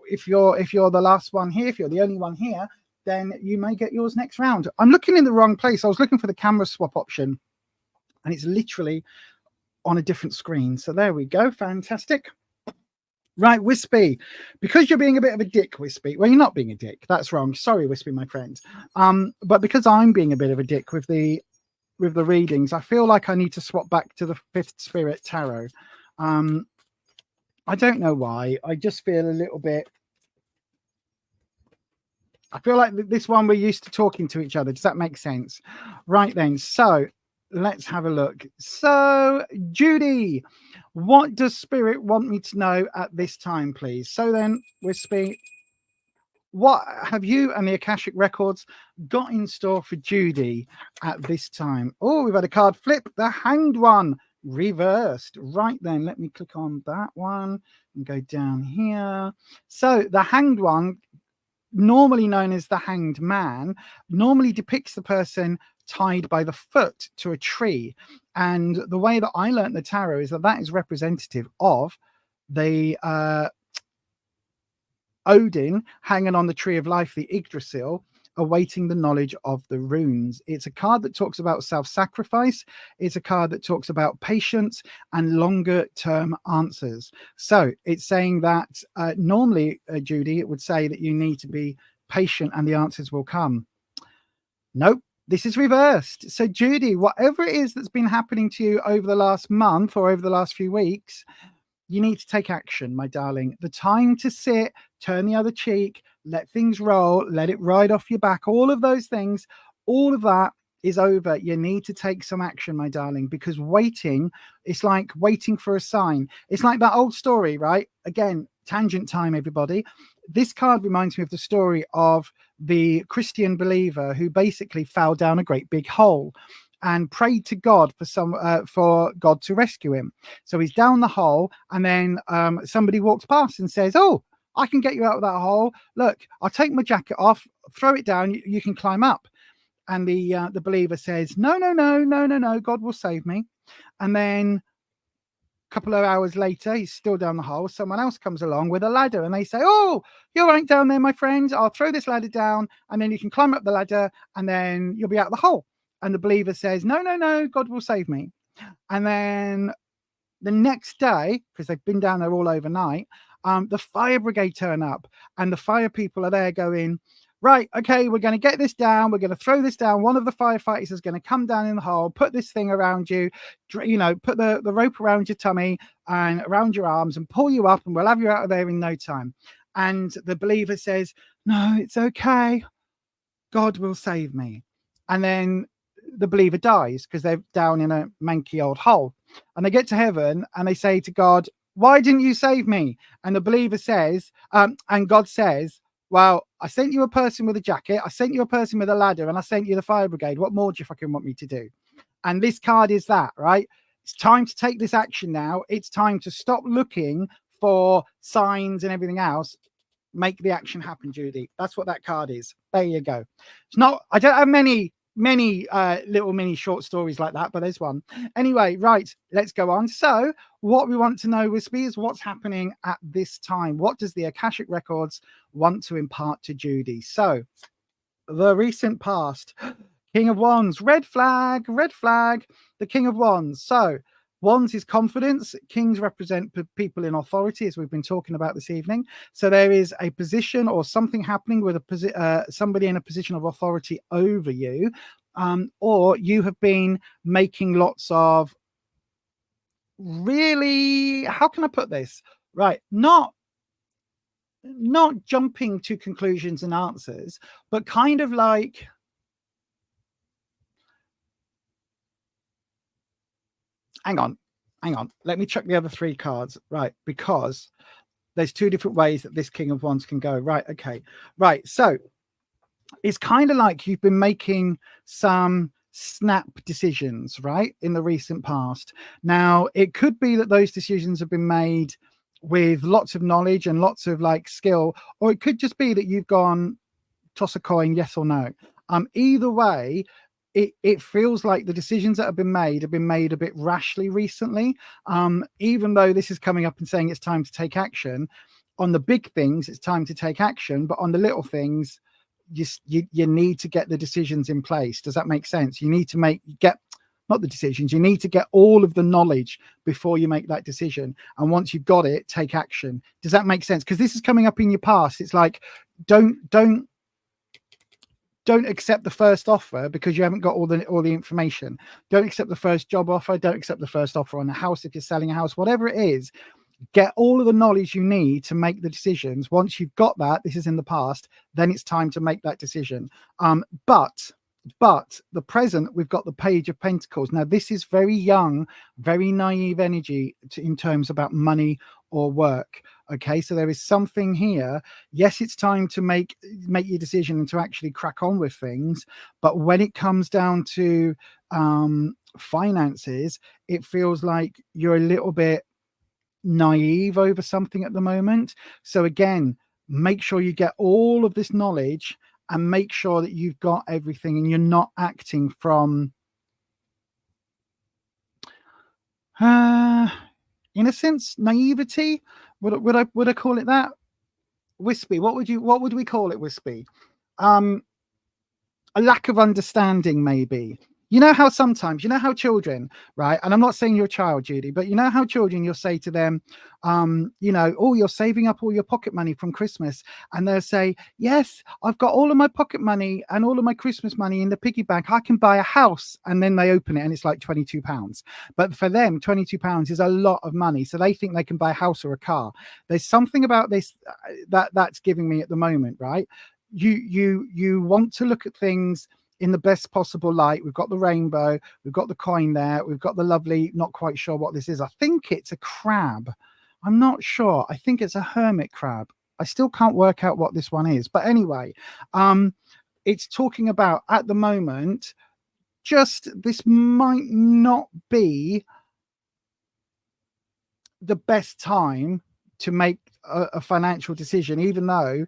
if you're the last one here, if you're the only one here, then you may get yours next round. I'm looking in the wrong place. I was looking for the camera swap option, and it's literally on a different screen. So there we go. Fantastic. Right, Wispy, because you're being a bit of a dick, Wispy. Well, you're not being a dick. That's wrong. Sorry, Wispy, my friend. But because I'm being a bit of a dick with the readings, I feel like I need to swap back to the Fifth Spirit Tarot. I don't know why. I just feel a little bit. I feel like this one we're used to talking to each other. Does that make sense? Right then. So let's have a look. So Judy, what does Spirit want me to know at this time, please? So then, Wispy, what have you and the Akashic Records got in store for Judy at this time? Oh, we've had a card flip, the Hanged One, reversed. Right then, let me click on that one and go down here. So the Hanged One, normally known as the Hanged Man, normally depicts the person tied by the foot to a tree. And the way that I learned the tarot is that that is representative of the Odin hanging on the tree of life, the Yggdrasil, awaiting the knowledge of the runes. It's a card that talks about self-sacrifice. It's a card that talks about patience and longer term answers. So it's saying that normally, Judy, it would say that you need to be patient and the answers will come. Nope. This is reversed. So Judy, whatever it is that's been happening to you over the last month or over the last few weeks, you need to take action, my darling. The time to sit, turn the other cheek, let things roll, let it ride off your back, all of those things, all of that is over. You need to take some action, my darling, because waiting, it's like waiting for a sign. It's like that old story, right? Again, tangent time, everybody. This card reminds me of the story of the Christian believer who basically fell down a great big hole and prayed to God for God to rescue him. So he's down the hole, and then somebody walks past and says, "Oh, I can get you out of that hole. Look, I'll take my jacket off, throw it down. You can climb up." And the believer says, "No, no, no, no, no, no. God will save me." And then a couple of hours later, he's still down the hole. Someone else comes along with a ladder, and they say, "Oh, you're right down there, my friend. I'll throw this ladder down, and then you can climb up the ladder, and then you'll be out of the hole." And the believer says, "No, no, no, God will save me." And then the next day, because they've been down there all overnight, the fire brigade turn up, and the fire people are there going, "Right, okay, we're going to get this down. We're going to throw this down. One of the firefighters is going to come down in the hole, put this thing around you, you know, put the rope around your tummy and around your arms and pull you up, and we'll have you out of there in no time." And the believer says, "No, it's okay. God will save me." And then the believer dies because they're down in a manky old hole, and they get to heaven and they say to God, "Why didn't you save me?" And the believer says, and God says, "Well, I sent you a person with a jacket, I sent you a person with a ladder, and I sent you the fire brigade. What more do you fucking want me to do?" And this card is that, right? It's time to take this action now. It's time to stop looking for signs and everything else. Make the action happen, Judy. That's what that card is. There you go. It's not, I don't have many little mini short stories like that, but there's one. Anyway, right, let's go on. So what we want to know, Wispy, is what's happening at this time. What does the Akashic Records want to impart to Judy? So the recent past, King of Wands, red flag, the King of Wands. So Wands is confidence. Kings represent people in authority, as we've been talking about this evening. So there is a position or something happening with somebody in a position of authority over you, or you have been making lots of really, how can I put this? Right, not jumping to conclusions and answers, but kind of like, hang on, let me check the other three cards, right? Because there's two different ways that this King of Wands can go, right? Okay, right. So it's kind of like you've been making some snap decisions, right, in the recent past. Now, it could be that those decisions have been made with lots of knowledge and lots of like skill, or it could just be that you've gone toss a coin, yes or no. Either way, it feels like the decisions that have been made a bit rashly recently. Even though this is coming up and saying it's time to take action on the big things, it's time to take action, but on the little things, you need to get the decisions in place. Does that make sense? You need to not the decisions, you need to get all of the knowledge before you make that decision. And once you've got it, take action. Does that make sense? Because this is coming up in your past. It's like, don't accept the first offer because you haven't got all the information. Don't accept the first job offer. Don't accept the first offer on a house if you're selling a house, whatever it is. Get all of the knowledge you need to make the decisions. Once you've got that, this is in the past, then it's time to make that decision. But the present, we've got the Page of Pentacles. Now, this is very young, very naive energy in terms about money or work. Okay, so there is something here. Yes, it's time to make your decision and to actually crack on with things. But when it comes down to finances, it feels like you're a little bit naive over something at the moment. So again, make sure you get all of this knowledge and make sure that you've got everything and you're not acting from innocence, naivety. Would I call it that? Wispy. What would we call it, Wispy? A lack of understanding, maybe. You know how sometimes, you know how children, right? And I'm not saying you're a child, Judy, but you know how children, you'll say to them, you know, oh, you're saving up all your pocket money from Christmas. And they'll say, yes, I've got all of my pocket money and all of my Christmas money in the piggy bank. I can buy a house. And then they open it and it's like £22. But for them, £22 is a lot of money. So they think they can buy a house or a car. There's something about this that's giving me at the moment, right? You want to look at things in the best possible light. We've got the rainbow, we've got the coin there, we've got the lovely, not quite sure what this is. I think it's a crab. I'm not sure. I think it's a hermit crab. I still can't work out what this one is. But anyway, it's talking about at the moment, just this might not be the best time to make a financial decision, even though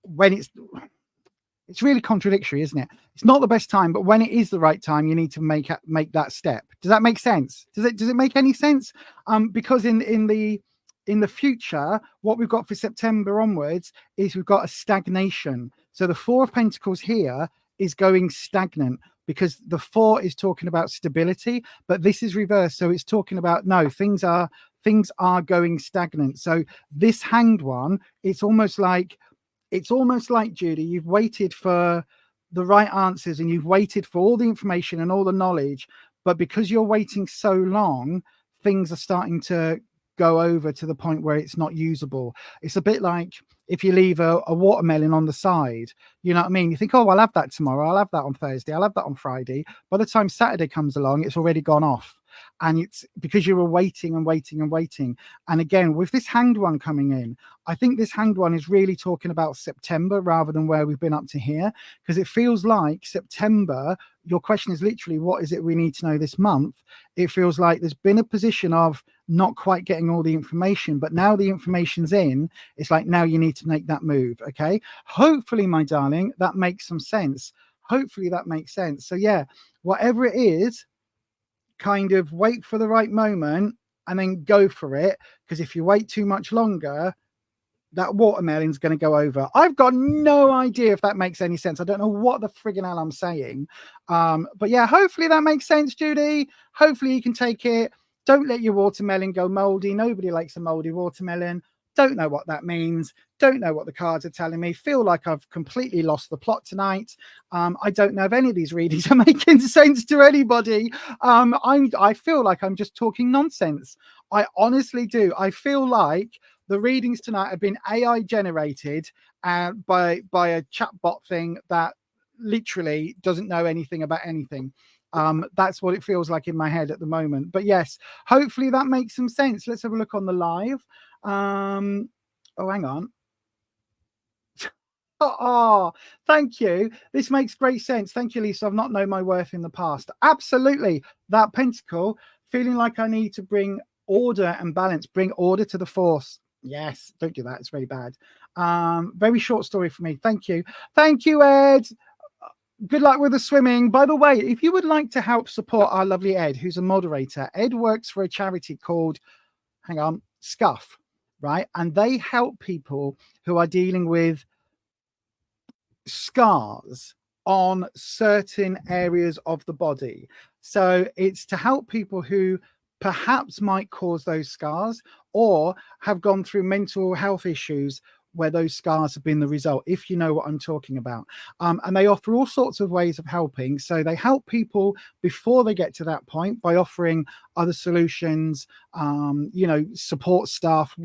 when it's really contradictory, isn't it? It's not the best time, but when it is the right time, you need to make that step. Does that make sense? Does it make any sense? Because in the future, what we've got for September onwards is we've got a stagnation. So the Four of Pentacles here is going stagnant because the Four is talking about stability, but this is reversed. So it's talking about, no, things are going stagnant. So this Hanged One, it's almost like, Judy, you've waited for the right answers and you've waited for all the information and all the knowledge, but because you're waiting so long, things are starting to go over to the point where it's not usable. It's a bit like if you leave a watermelon on the side, you know what I mean? You think, oh, I'll have that tomorrow, I'll have that on Thursday, I'll have that on Friday. By the time Saturday comes along, it's already gone off. And it's because you were waiting and waiting and waiting. And again, with this Hanged One coming in, I think this Hanged One is really talking about September rather than where we've been up to here, because it feels like September, your question is literally, what is it we need to know this month? It feels like there's been a position of not quite getting all the information, but now the information's in, it's like, now you need to make that move. Okay. Hopefully, my darling, that makes some sense. Hopefully that makes sense. So yeah, whatever it is, kind of wait for the right moment and then go for it, because if you wait too much longer, that watermelon's going to go over. I've got no idea if that makes any sense. I don't know what the friggin' hell I'm saying, but yeah, hopefully that makes sense, Judy. Hopefully you can take it. Don't let your watermelon go moldy. Nobody likes a moldy watermelon. Don't know what that means. Don't know what the cards are telling me. Feel like I've completely lost the plot tonight. I don't know if any of these readings are making sense to anybody. I feel like I'm just talking nonsense. I honestly do. I feel like the readings tonight have been AI generated by a chatbot thing that literally doesn't know anything about anything. That's what it feels like in my head at the moment. But yes, hopefully that makes some sense. Let's have a look on the live. Oh, hang on. Oh, thank you. This makes great sense. Thank you, Lisa. I've not known my worth in the past. Absolutely. That pentacle, feeling like I need to bring order and balance, bring order to the force. Yes, don't do that. It's very bad. Very short story for me. Thank you. Thank you, Ed. Good luck with the swimming. By the way, if you would like to help support our lovely Ed, who's a moderator, Ed works for a charity called, hang on, Scuff, right? And they help people who are dealing with scars on certain areas of the body. So it's to help people who perhaps might cause those scars or have gone through mental health issues where those scars have been the result, if you know what I'm talking about. And they offer all sorts of ways of helping. So they help people before they get to that point by offering other solutions, you know, support staff,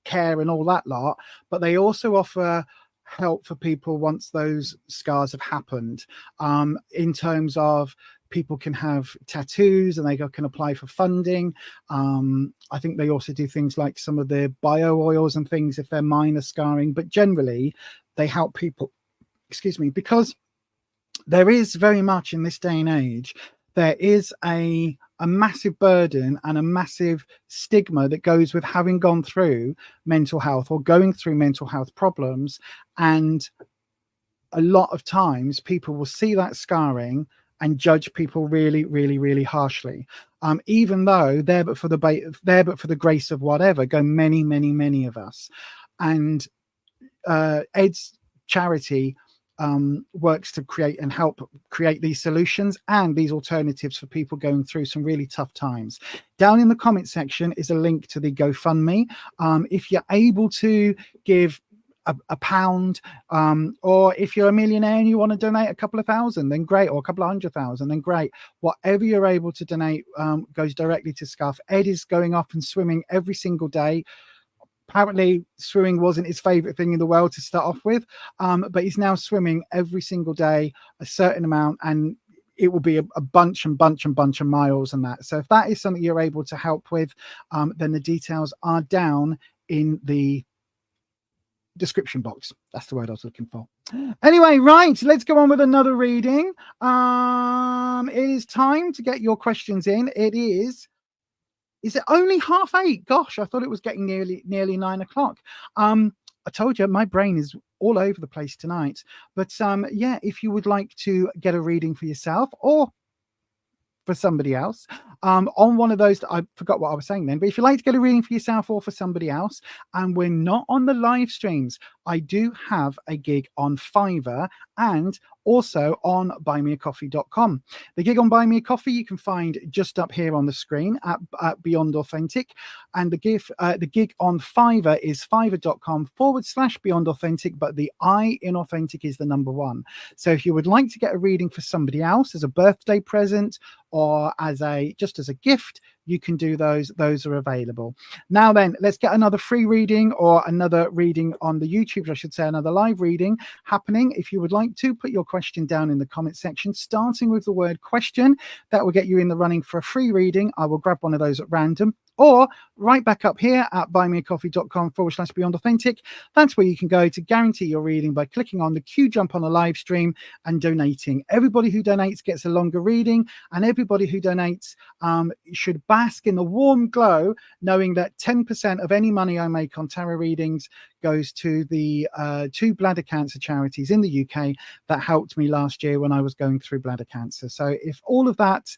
care and all that lot. But they also offer help for people once those scars have happened, in terms of people can have tattoos and they can apply for funding. I think they also do things like some of the bio oils and things if they're minor scarring, but generally they help people, excuse me, because there is very much in this day and age, there is a massive burden and a massive stigma that goes with having gone through mental health or going through mental health problems. And a lot of times people will see that scarring and judge people really, really, really harshly, even though there but for the grace of whatever go many, many, many of us. And Ed's charity works to create and help create these solutions and these alternatives for people going through some really tough times. Down in the comment section is a link to the GoFundMe. If you're able to give a pound, or if you're a millionaire and you want to donate a couple of thousand, then great, or a couple of 100,000, then great. Whatever you're able to donate goes directly to Scuff. Ed is going up and swimming every single day. Apparently swimming wasn't his favorite thing in the world to start off with, but he's now swimming every single day a certain amount, and it will be a bunch of miles and that. So if that is something you're able to help with, then the details are down in the description box. That's the word I was looking for. Anyway, right, let's go on with another reading. It is time to get your questions in. Is it only 8:30? Gosh, I thought it was getting nearly 9 o'clock. I told you my brain is all over the place tonight. But yeah, if you would like to get a reading for yourself or for somebody else, on one of those, I forgot what I was saying then, but if you'd like to get a reading for yourself or for somebody else, and we're not on the live streams, I do have a gig on Fiverr and also on buymeacoffee.com. The gig on Buy Me a Coffee you can find just up here on the screen at Beyond Authentic, and the gig on Fiverr is fiverr.com/Beyond Authentic, but the I in Authentic is the number 1. So if you would like to get a reading for somebody else as a birthday present or as a gift, you can do those. Those are available. Now then, let's get another free reading or another reading on the YouTube, I should say, another live reading happening. If you would like to, put your question down in the comment section, starting with the word question. That will get you in the running for a free reading. I will grab one of those at random, or right back up here at buymeacoffee.com/Beyond Authentic. That's where you can go to guarantee your reading by clicking on the QJump on a live stream and donating. Everybody who donates gets a longer reading, and everybody who donates should bask in the warm glow, knowing that 10% of any money I make on tarot readings goes to the 2 bladder cancer charities in the UK that helped me last year when I was going through bladder cancer. So if all of that,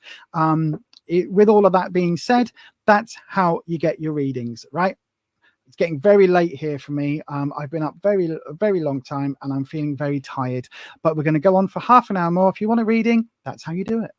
with all of that being said, that's how you get your readings, right? It's getting very late here for me. I've been up a very long time and I'm feeling very tired, but we're going to go on for half an hour more. If you want a reading, that's how you do it.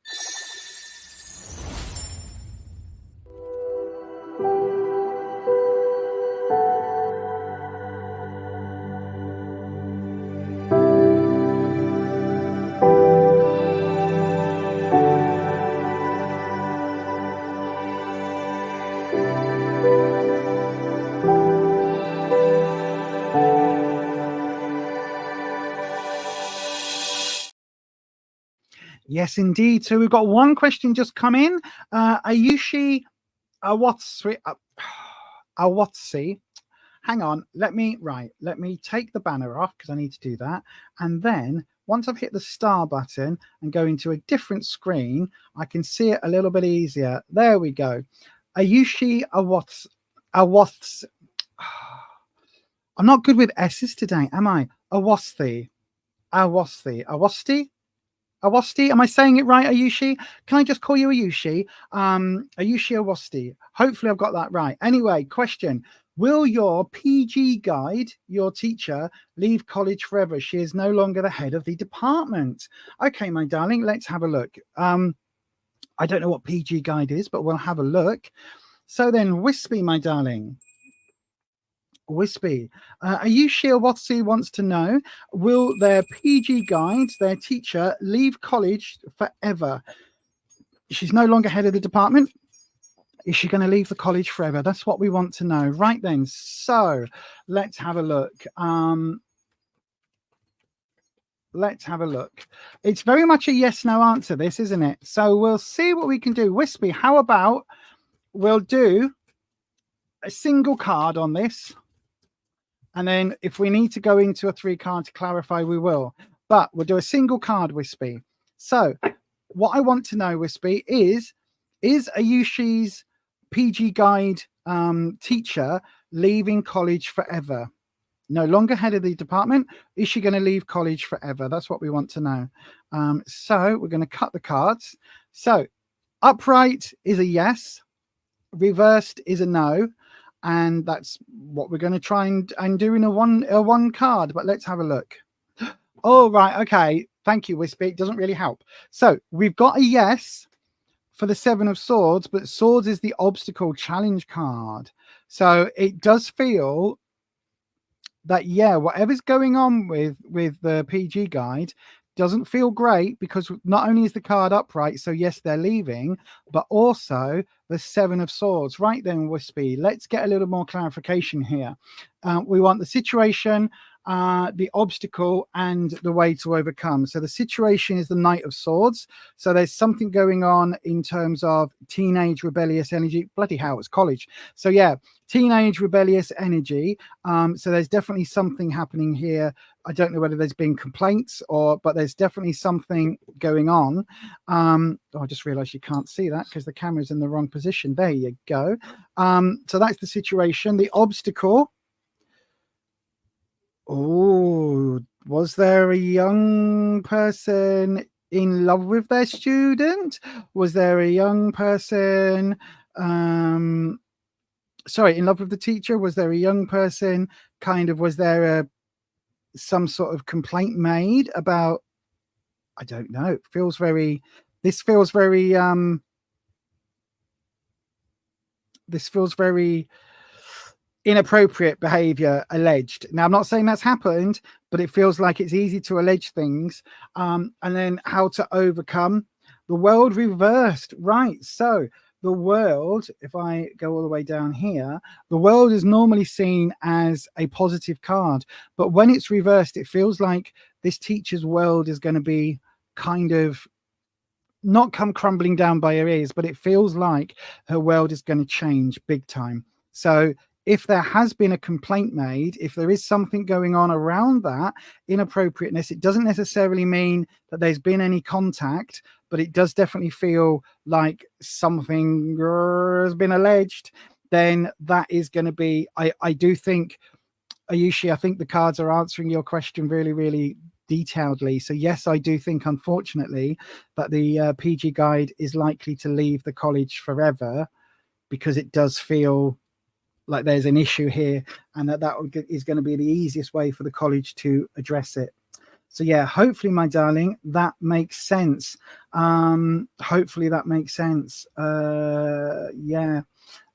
Yes, indeed. So we've got one question just come in. Ayushi Awatsi. Hang on. Let me take the banner off because I need to do that. And then once I've hit the star button and go into a different screen, I can see it a little bit easier. There we go. Ayushi Awatsi. I'm not good with S's today, am I? Awasti. Awasti, am I saying it right, Ayushi? Can I just call you Ayushi? Ayushi Awasti. Hopefully I've got that right. Anyway, question. Will your PG guide, your teacher, leave college forever? She is no longer the head of the department. Okay, my darling, let's have a look. I don't know what PG guide is, but we'll have a look. So then, Wispy, my darling. Wispy, Ayushia Watsi wants to know, will their PG guide, their teacher, leave college forever? She's no longer head of the department. Is she going to leave the college forever? That's what we want to know. Right then, so let's have a look. Let's have a look. It's very much a yes/no answer, this, isn't it? So we'll see what we can do. Wispy, how about we'll do a single card on this, and then if we need to go into a 3-card to clarify, we will. But we'll do a single card, Wispy. So what I want to know, Wispy, is Ayushi's PG guide teacher leaving college forever? No longer head of the department. Is she going to leave college forever? That's what we want to know. So we're going to cut the cards. So upright is a yes, reversed is a no, and that's what we're going to try and do in a one card. But let's have a look. Oh, right. Okay. Thank you, Wispy. It doesn't really help. So we've got a yes for the 7 of Swords, but Swords is the obstacle challenge card. So it does feel that, yeah, whatever's going on with the PG guide doesn't feel great, because not only is the card upright, so yes, they're leaving, but also the 7 of Swords. Right then, Wispy, let's get a little more clarification here. We want the situation, the obstacle, and the way to overcome. So the situation is the Knight of Swords. So there's something going on in terms of teenage rebellious energy. Bloody hell, it's college. So yeah, teenage rebellious energy. So there's definitely something happening here. I don't know whether there's been complaints but there's definitely something going on. I just realized you can't see that because the camera's in the wrong position. There you go. So that's the situation. The obstacle. Oh, was there a young person in love with their student? Was there a young person, in love with the teacher? Was there a young person, was there some sort of complaint made about, I don't know, this feels very inappropriate behavior alleged. Now, I'm not saying that's happened, but it feels like it's easy to allege things. And then how to overcome. The world reversed. Right. So the world, if I go all the way down here, the world is normally seen as a positive card. But when it's reversed, it feels like this teacher's world is going to be not come crumbling down by her ears, but it feels like her world is going to change big time. So if there has been a complaint made, if there is something going on around that inappropriateness, it doesn't necessarily mean that there's been any contact, but it does definitely feel like something has been alleged. Then that is going to be, I do think, Ayushi, I think the cards are answering your question really, really detailedly. So yes, I do think, unfortunately, that the PG guide is likely to leave the college forever, because it does feel like there's an issue here, and that is going to be the easiest way for the college to address it. So yeah, hopefully, my darling, that makes sense. Hopefully that makes sense. Yeah.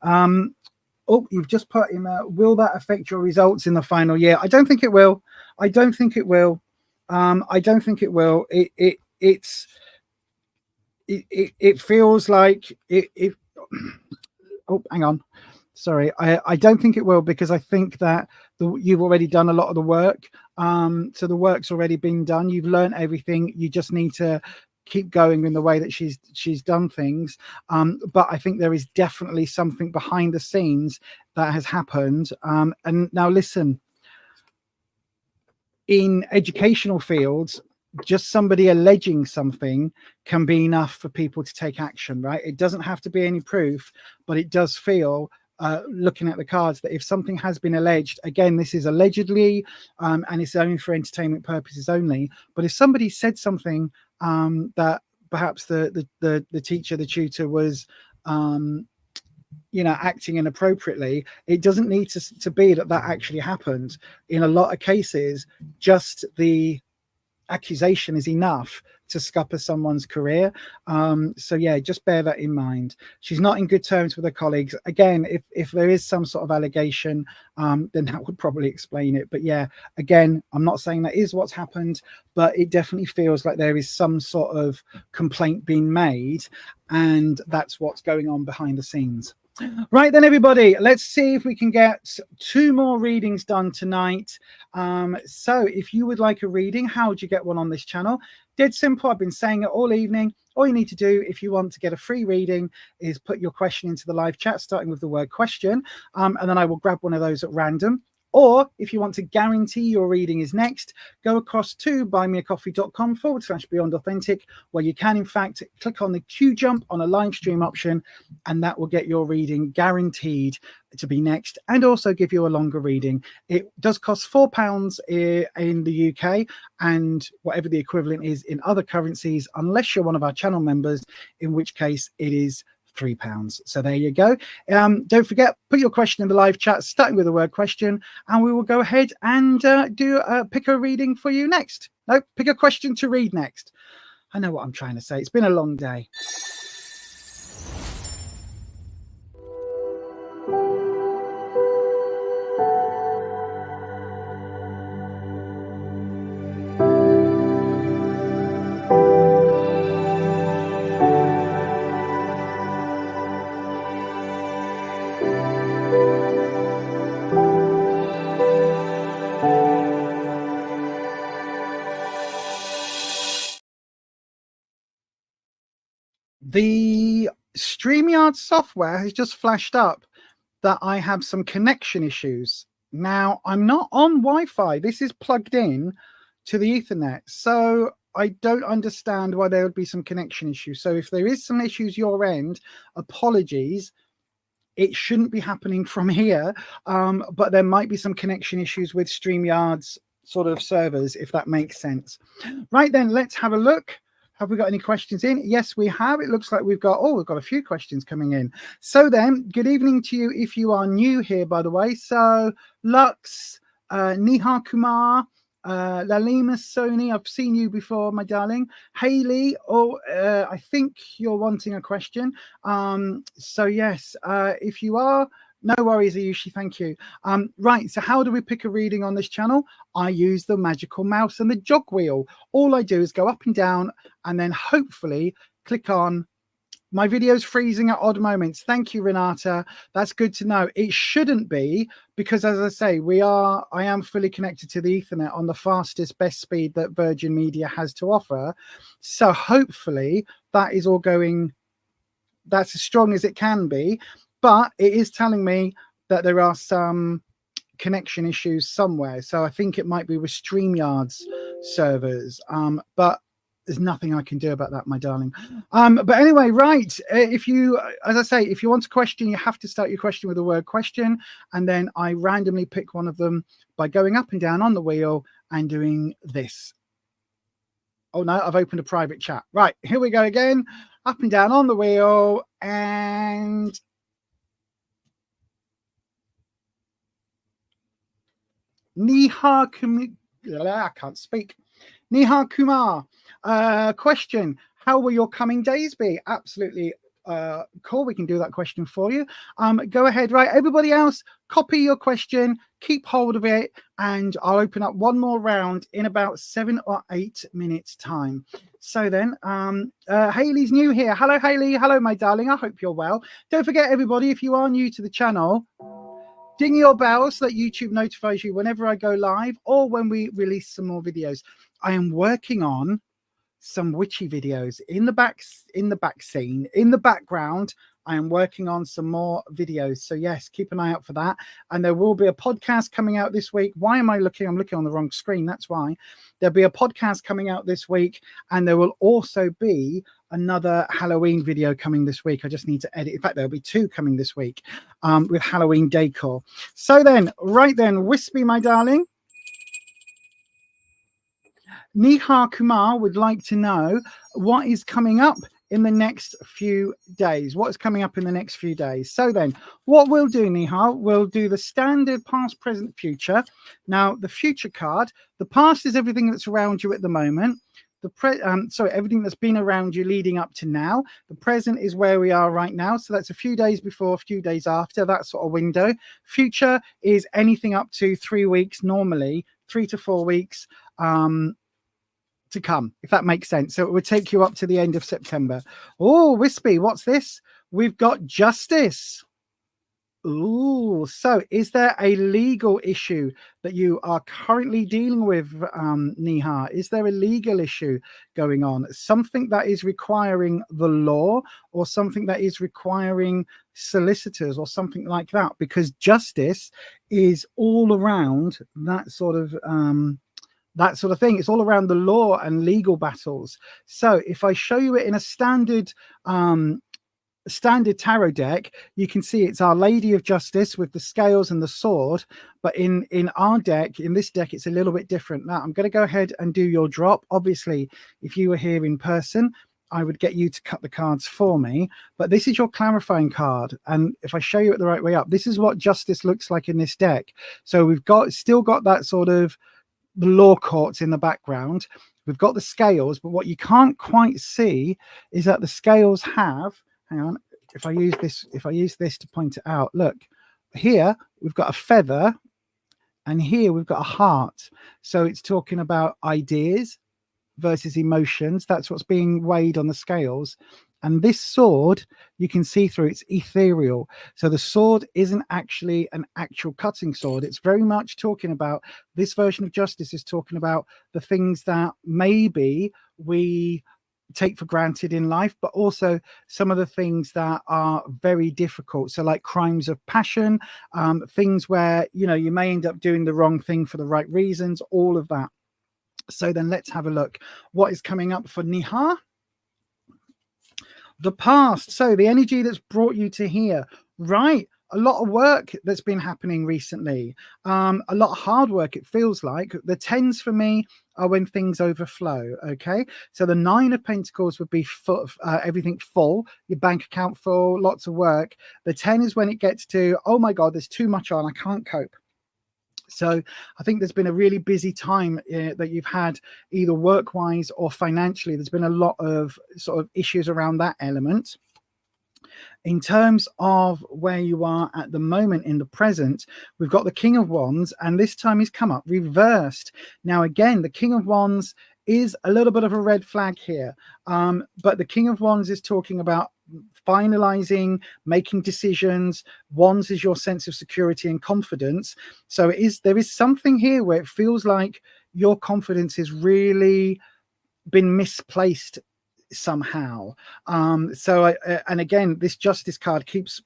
Oh, you've just put in will that affect your results in the final year? I don't think it will. I don't think it will. It feels like it. Oh, hang on. Sorry, I don't think it will, because I think that you've already done a lot of the work. So the work's already been done. You've learned everything. You just need to keep going in the way that she's done things. But I think there is definitely something behind the scenes that has happened. And now listen, in educational fields, just somebody alleging something can be enough for people to take action, right? It doesn't have to be any proof, but it does feel, looking at the cards, that if something has been alleged, again, this is allegedly, and it's only for entertainment purposes only, but if somebody said something that perhaps the teacher, the tutor was you know, acting inappropriately. It doesn't need to be that actually happened. In a lot of cases, just the accusation is enough to scupper someone's career. So yeah, just bear that in mind. She's not in good terms with her colleagues. Again, if there is some sort of allegation, then that would probably explain it. But yeah, again, I'm not saying that is what's happened, but it definitely feels like there is some sort of complaint being made, and that's what's going on behind the scenes. Right then, everybody, let's see if we can get 2 more readings done tonight. So if you would like a reading, how would you get one on this channel? Dead simple. I've been saying it all evening. All you need to do if you want to get a free reading is put your question into the live chat, starting with the word question, and then I will grab one of those at random. Or if you want to guarantee your reading is next, go across to buymeacoffee.com/Beyond Authentic, where you can, in fact, click on the QJump on a live stream option, and that will get your reading guaranteed to be next, and also give you a longer reading. It does cost £4 in the UK, and whatever the equivalent is in other currencies, unless you're one of our channel members, in which case it is £3. So there you go. Don't forget, put your question in the live chat, starting with the word question, and we will go ahead and pick a reading for you next. No, pick a question to read next. I know what I'm trying to say. It's been a long day. The StreamYard software has just flashed up that I have some connection issues. Now, I'm not on Wi-Fi. This is plugged in to the Ethernet. So I don't understand why there would be some connection issues. So if there is some issues your end, apologies. It shouldn't be happening from here, but there might be some connection issues with StreamYard's sort of servers, if that makes sense. Right then, let's have a look. Have we got any questions in? Yes, we have. It looks like we've got a few questions coming in. So then, good evening to you if you are new here, by the way. So Lux, Nihar Kumar, Lalima Sony, I've seen you before, my darling. Haley, I think you're wanting a question. So yes, if you are, no worries, Ayushi, thank you. Right, so how do we pick a reading on this channel? I use the magical mouse and the jog wheel. All I do is go up and down and then hopefully click on my video's freezing at odd moments. Thank you, Renata. That's good to know. It shouldn't be, because as I say, I am fully connected to the Ethernet on the fastest, best speed that Virgin Media has to offer. So hopefully that is all going, that's as strong as it can be. But it is telling me that there are some connection issues somewhere. So I think it might be with StreamYard's servers. But there's nothing I can do about that, my darling. But anyway, right. If you, as I say, if you want a question, you have to start your question with the word question. And then I randomly pick one of them by going up and down on the wheel and doing this. Oh no, I've opened a private chat. Right, here we go again. Up and down on the wheel and... Nihar Kumar, I can't speak. Nihar Kumar, question: how will your coming days be? Absolutely cool. We can do that question for you. Go ahead, right? Everybody else, copy your question, keep hold of it, and I'll open up one more round in about 7 or 8 minutes time. So then, Haley's new here. Hello, Haley. Hello, my darling. I hope you're well. Don't forget, everybody, if you are new to the channel, ding your bell so that YouTube notifies you whenever I go live or when we release some more videos. I am working on some witchy videos in the background. I am working on some more videos. So yes, keep an eye out for that. And there will be a podcast coming out this week. Why am I looking? I'm looking on the wrong screen. That's why. There'll be a podcast coming out this week. And there will also be another Halloween video coming this week. I just need to edit. In fact, there'll be 2 coming this week with Halloween decor. So then, right then, Wispy, my darling. Nihar Kumar would like to know what is coming up in the next few days. What's coming up in the next few days? So then what we'll do, Nihal, we'll do the standard past, present, future. Now, the future card, the past is everything that's around you at the moment. Everything that's been around you leading up to now. The present is where we are right now. So that's a few days before, a few days after, that sort of window. Future is anything up to 3 weeks, normally 3 to 4 weeks to come, if that makes sense. So it would take you up to the end of September. Oh, Wispy, what's this? We've got justice. Ooh, so is there a legal issue that you are currently dealing with, Niha? Is there a legal issue going on? Something that is requiring the law, or something that is requiring solicitors, or something like that? Because justice is all around that sort of thing. It's all around the law and legal battles. So if I show you it in a standard tarot deck, you can see it's Our Lady of Justice with the scales and the sword. But in our deck, in this deck, it's a little bit different. Now I'm going to go ahead and do your drop. Obviously, if you were here in person, I would get you to cut the cards for me, but this is your clarifying card. And if I show you it the right way up, this is what justice looks like in this deck. So we've still got that sort of the law courts in the background. We've got the scales, but what you can't quite see is that the scales have, hang on, if I use this to point it out, look, here we've got a feather and here we've got a heart. So it's talking about ideas versus emotions. That's what's being weighed on the scales. And this sword, you can see through, it's ethereal. So the sword isn't actually an actual cutting sword. It's very much talking about, this version of justice is talking about the things that maybe we take for granted in life, but also some of the things that are very difficult. So like crimes of passion, things where, you know, you may end up doing the wrong thing for the right reasons, all of that. So then let's have a look. What is coming up for Niha? The past. So the energy that's brought you to here, right? A lot of work that's been happening recently, a lot of hard work, it feels like. The 10s for me are when things overflow. Okay, so the 9 of Pentacles would be full, everything full, your bank account full, lots of work. The 10 is when it gets to, oh my god, there's too much on, I can't cope. So I think there's been a really busy time that you've had, either work-wise or financially. There's been a lot of sort of issues around that element. In terms of where you are at the moment in the present, we've got the King of Wands, and this time he's come up reversed. Now, again, the King of Wands is a little bit of a red flag here, but the King of Wands is talking about finalizing, making decisions. Wands is your sense of security and confidence. So there is something here where it feels like your confidence has really been misplaced somehow. And again, this Justice card keeps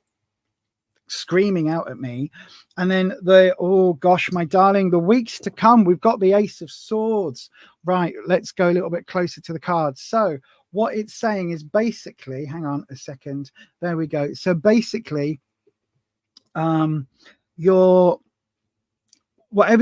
screaming out at me. And then oh gosh, my darling, the weeks to come, we've got the Ace of Swords. Right, let's go a little bit closer to the cards. So what it's saying is basically, hang on a second, there we go. So basically, whatever's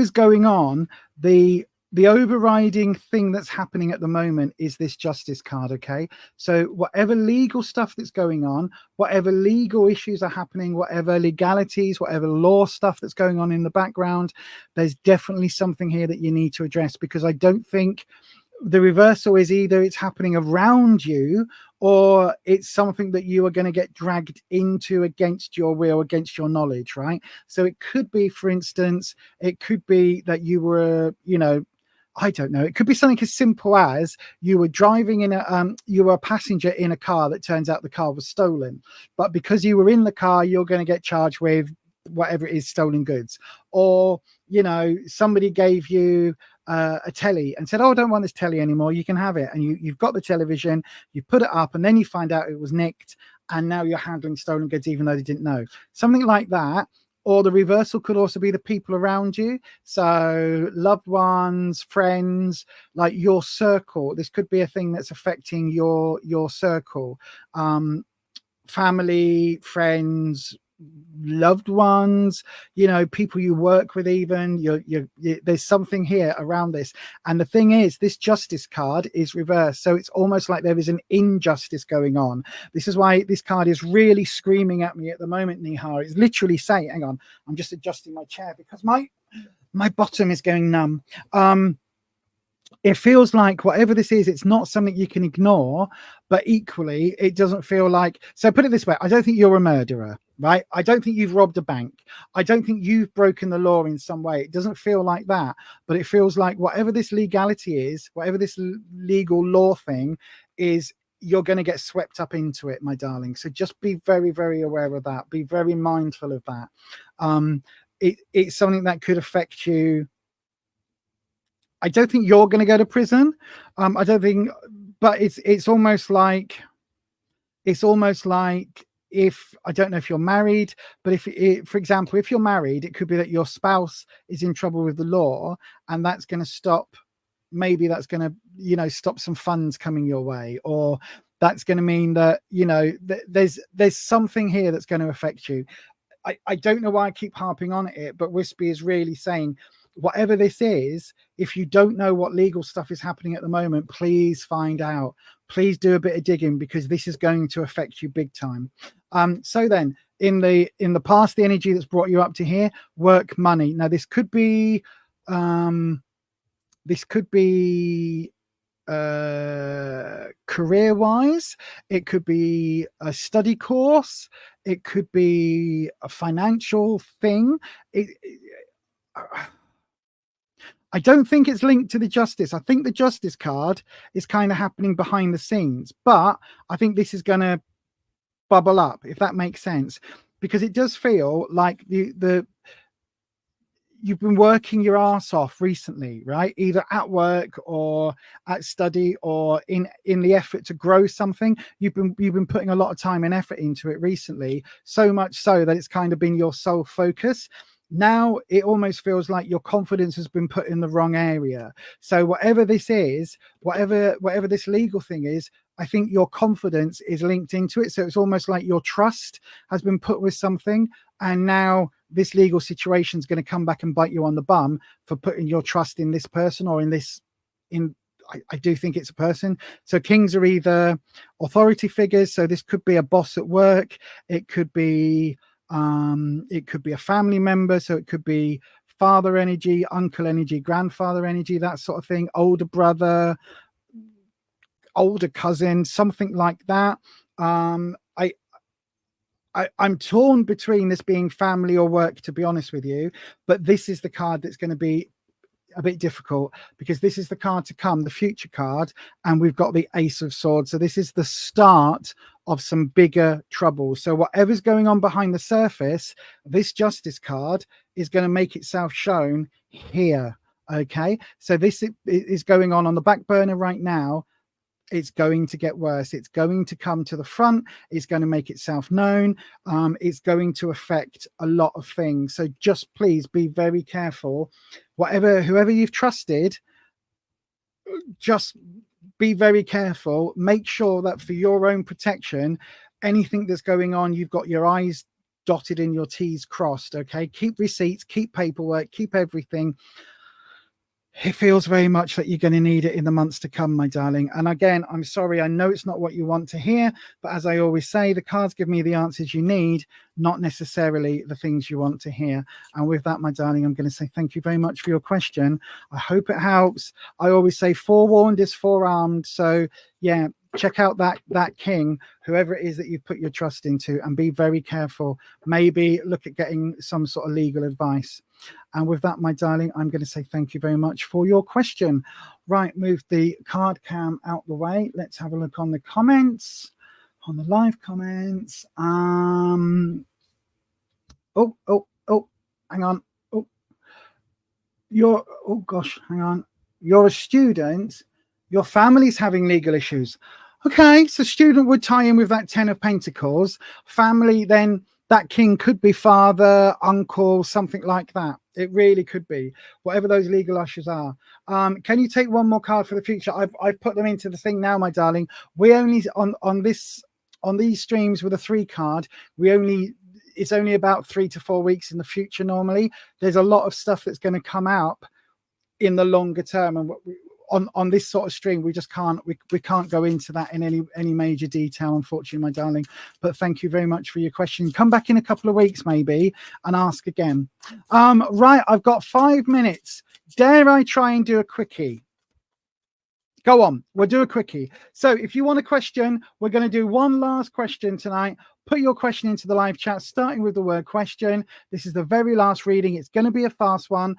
going on, the overriding thing that's happening at the moment is this Justice card. Okay, so whatever legal stuff that's going on, whatever legal issues are happening, whatever legalities, whatever law stuff that's going on in the background, there's definitely something here that you need to address, because I don't think the reversal is either it's happening around you or it's something that you are going to get dragged into against your will, against your knowledge, right? So it could be, for instance, it could be that you were, you know, I don't know. It could be something as simple as you were driving in you were a passenger in a car that turns out the car was stolen. But because you were in the car, you're going to get charged with whatever it is, stolen goods. Or, you know, somebody gave you a telly and said, oh, I don't want this telly anymore, you can have it. And you've got the television, you put it up, and then you find out it was nicked, and now you're handling stolen goods even though they didn't know. Something like that. Or the reversal could also be the people around you. So loved ones, friends, like your circle. This could be a thing that's affecting your circle. Family, friends, loved ones, you know, people you work with, even there's something here around this. And the thing is, this justice card is reversed, so it's almost like there is an injustice going on. This is why this card is really screaming at me at the moment, Nihar. It's literally saying, hang on, I'm just adjusting my chair because my bottom is going numb. It feels like whatever this is, it's not something you can ignore, but equally it doesn't feel like, so put it this way, I don't think you're a murderer, right? I don't think you've robbed a bank. I don't think you've broken the law in some way. It doesn't feel like that, but it feels like whatever this legality is, whatever this legal law thing is, you're going to get swept up into it, my darling. So just be very, very aware of that. Be very mindful of that. It's something that could affect you. I don't think you're going to go to prison. I don't think, but it's almost like if, I don't know if you're married, but if for example, if you're married, it could be that your spouse is in trouble with the law, and that's going to stop, maybe that's going to, you know, stop some funds coming your way, or that's going to mean that, you know, there's something here that's going to affect you. I don't know why I keep harping on it, but Wispy is really saying, whatever this is, if you don't know what legal stuff is happening at the moment, please find out. Please do a bit of digging, because this is going to affect you big time. So then in the past, the energy that's brought you up to here, work, money. Now this could be career wise, it could be a study course, it could be a financial thing. I don't think it's linked to the justice. I think the justice card is kind of happening behind the scenes, but I think this is going to bubble up, if that makes sense, because it does feel like you've been working your ass off recently, right? Either at work or at study, or in the effort to grow something. You've been putting a lot of time and effort into it recently, so much so that it's kind of been your sole focus. Now it almost feels like your confidence has been put in the wrong area. So whatever this is, whatever this legal thing is, I think your confidence is linked into it. So it's almost like your trust has been put with something, and now this legal situation is going to come back and bite you on the bum for putting your trust in this person, or in this, I do think it's a person. So kings are either authority figures. So this could be a boss at work. It could be a family member. So it could be father energy, uncle energy, grandfather energy, that sort of thing, older brother, older cousin, something like that. I'm torn between this being family or work, to be honest with you, but this is the card that's going to be a bit difficult, because this is the card to come, the future card, and we've got the Ace of Swords. So this is the start of some bigger trouble. So whatever's going on behind the surface, this Justice card is going to make itself shown here. Okay, so this is going on the back burner right now. It's going to get worse. It's going to come to the front. It's going to make itself known. It's going to affect a lot of things. So just please be very careful. Whoever you've trusted, just be very careful. Make sure that for your own protection, anything that's going on, you've got your I's dotted and your T's crossed. Okay, keep receipts, keep paperwork, keep everything. It feels very much that you're going to need it in the months to come, my darling. And again, I'm sorry, I know it's not what you want to hear, but as I always say, the cards give me the answers you need, not necessarily the things you want to hear. And with that, my darling, I'm going to say thank you very much for your question. I hope it helps. I always say forewarned is forearmed. So yeah, check out that king, whoever it is that you've put your trust into, and be very careful. Maybe look at getting some sort of legal advice. And with that, my darling, I'm going to say thank you very much for your question. Right, move the card cam out the way. Let's have a look on the comments, on the live comments. Oh, hang on. Oh gosh, hang on. You're a student. Your family's having legal issues. Okay, so student would tie in with that 10 of Pentacles. Family, then that king could be father, uncle, something like that. It really could be, whatever those legal issues are. Can you take one more card for the future? I've put them into the thing now, my darling. We only on these streams with a 3 card, we only it's only about 3 to 4 weeks in the future. Normally there's a lot of stuff that's going to come out in the longer term, and on this sort of stream we just can't we can't go into that in any major detail, unfortunately, my darling. But thank you very much for your question. Come back in a couple of weeks maybe and ask again. Right, I've got 5 minutes. Dare I try and do a quickie? Go on, we'll do a quickie. So if you want a question, we're going to do one last question tonight. Put your question into the live chat, starting with the word question. This is the very last reading. It's going to be a fast one.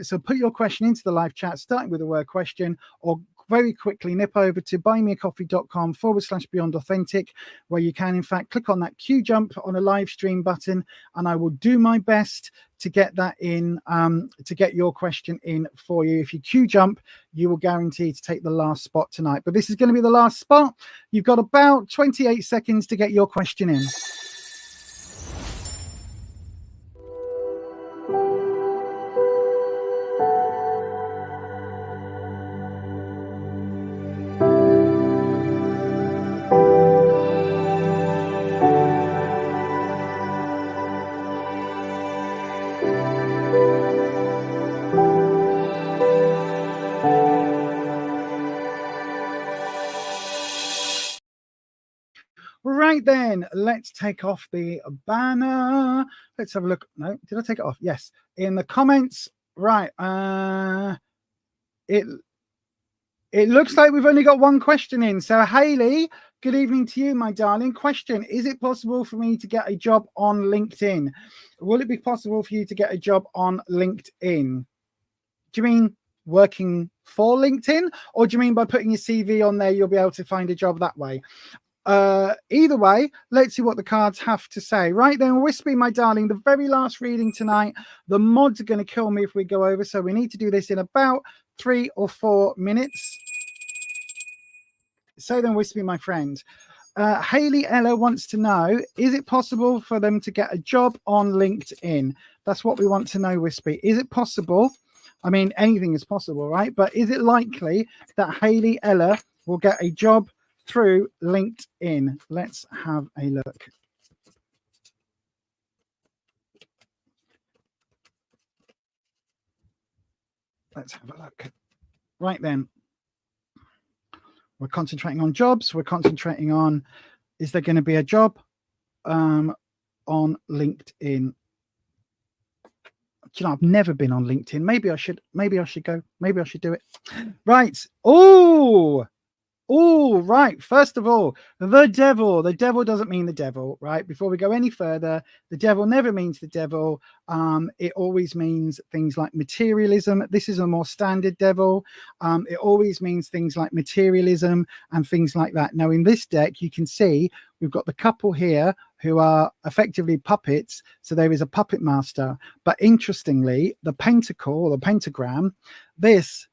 So put your question into the live chat, starting with the word question, or very quickly nip over to buymeacoffee.com/Beyond Authentic, where you can, in fact, click on that QJump on a live stream button, and I will do my best to get that in, to get your question in for you. If you QJump, you will guarantee to take the last spot tonight. But this is going to be the last spot. You've got about 28 seconds to get your question in. Right then, let's take off the banner. Let's have a look. No, did I take it off? Yes. In the comments. Right. It looks like we've only got one question in. So Hayley, good evening to you, my darling. Question: is it possible for me to get a job on LinkedIn? Will it be possible for you to get a job on LinkedIn? Do you mean working for LinkedIn, or do you mean by putting your CV on there, you'll be able to find a job that way? Either way, let's see what the cards have to say. Right then, Wispy, my darling, the very last reading tonight. The mods are going to kill me if we go over, so we need to do this in about 3 or 4 minutes. So then, Wispy, my friend, Hayley Ella wants to know, is it possible for them to get a job on LinkedIn? That's what we want to know, Wispy. Is it possible? I mean, anything is possible, right? But is it likely that Hayley Ella will get a job through LinkedIn? Let's have a look. Let's have a look. Right then, we're concentrating on jobs. We're concentrating on, is there going to be a job on LinkedIn? You know, I've never been on LinkedIn. Maybe I should go. Maybe I should do it. Right. Oh, right. First of all, the devil. The devil doesn't mean the devil, right? Before we go any further, the devil never means the devil. It always means things like materialism. This is a more standard devil. It always means things like materialism and things like that. Now, in this deck, you can see we've got the couple here who are effectively puppets. So there is a puppet master. But interestingly, the pentacle or the pentagram, this,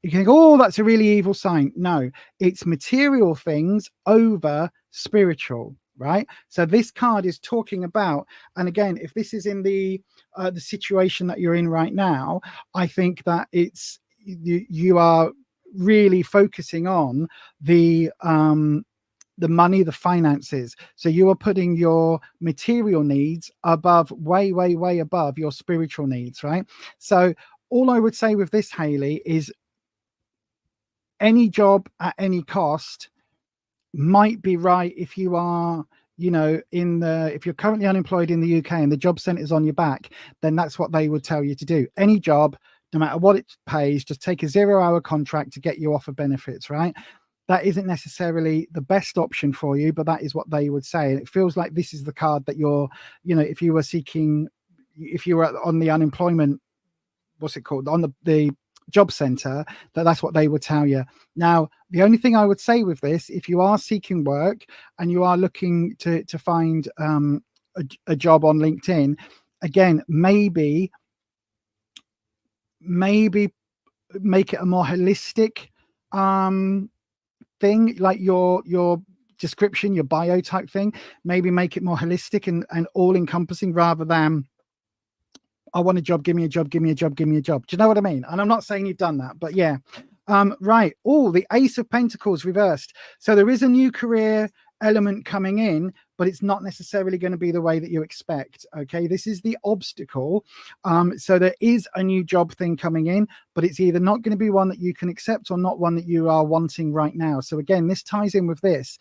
you can think, oh, that's a really evil sign. No, it's material things over spiritual, right? So this card is talking about, and again, if this is in the situation that you're in right now, I think that it's you are really focusing on the money, the finances. So you are putting your material needs above, way above your spiritual needs, right? So all I would say with this, Hayley, is any job at any cost might be right if you are, you know, if you're currently unemployed in the UK and the job centre is on your back, then that's what they would tell you to do. Any job, no matter what it pays, just take a 0-hour contract to get you off of benefits, right? That isn't necessarily the best option for you, but that is what they would say. And it feels like this is the card that you're, you know, if you were seeking, if you were on the unemployment, what's it called, on the job center, that's what they would tell you. Now, the only thing I would say with this, if you are seeking work and you are looking to find a job on LinkedIn, again, maybe make it a more holistic thing, like your description, your bio type thing. Maybe make it more holistic and all encompassing, rather than I want a job, give me a job, give me a job, give me a job. Do you know what I mean? And I'm not saying you've done that, but yeah. Right. Oh, the Ace of Pentacles reversed. So there is a new career element coming in, but it's not necessarily going to be the way that you expect. Okay, this is the obstacle. So there is a new job thing coming in, but it's either not going to be one that you can accept or not one that you are wanting right now. So again, this ties in with this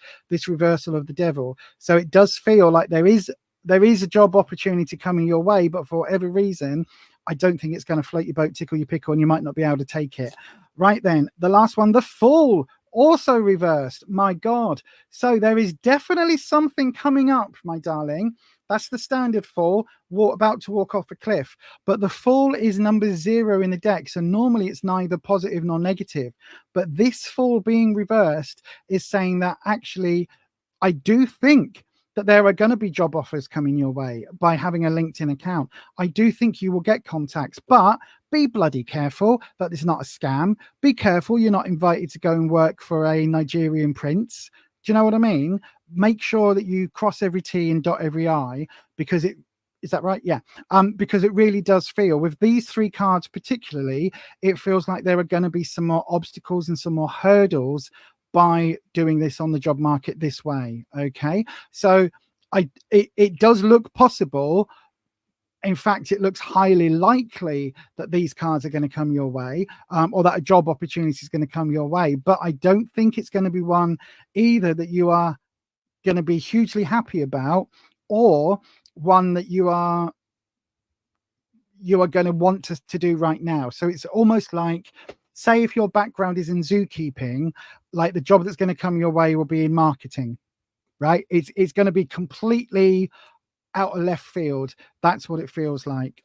reversal of the devil. So it does feel like there is a job opportunity coming your way, but for whatever reason, I don't think it's going to float your boat, tickle your pickle, and you might not be able to take it. Right then, the last one, the Fool, also reversed. My God. So there is definitely something coming up, my darling. That's the standard Fool, about to walk off a cliff. But the Fool is number 0 in the deck. So normally it's neither positive nor negative. But this Fool being reversed is saying that actually, I do think that there are going to be job offers coming your way by having a LinkedIn account. I do think you will get contacts, but be bloody careful that it's not a scam. Be careful you're not invited to go and work for a Nigerian prince. Do you know what I mean? Make sure that you cross every T and dot every I, because is that right? Yeah. Because it really does feel, with these 3 cards particularly, it feels like there are going to be some more obstacles and some more hurdles by doing this on the job market this way. Okay, so it does look possible. In fact, it looks highly likely that these cards are going to come your way, or that a job opportunity is going to come your way. But I don't think it's going to be one either that you are going to be hugely happy about, or one that you are going to want to do right now. So it's almost like, say if your background is in zookeeping, like the job that's going to come your way will be in marketing, right? It's going to be completely out of left field. That's what it feels like.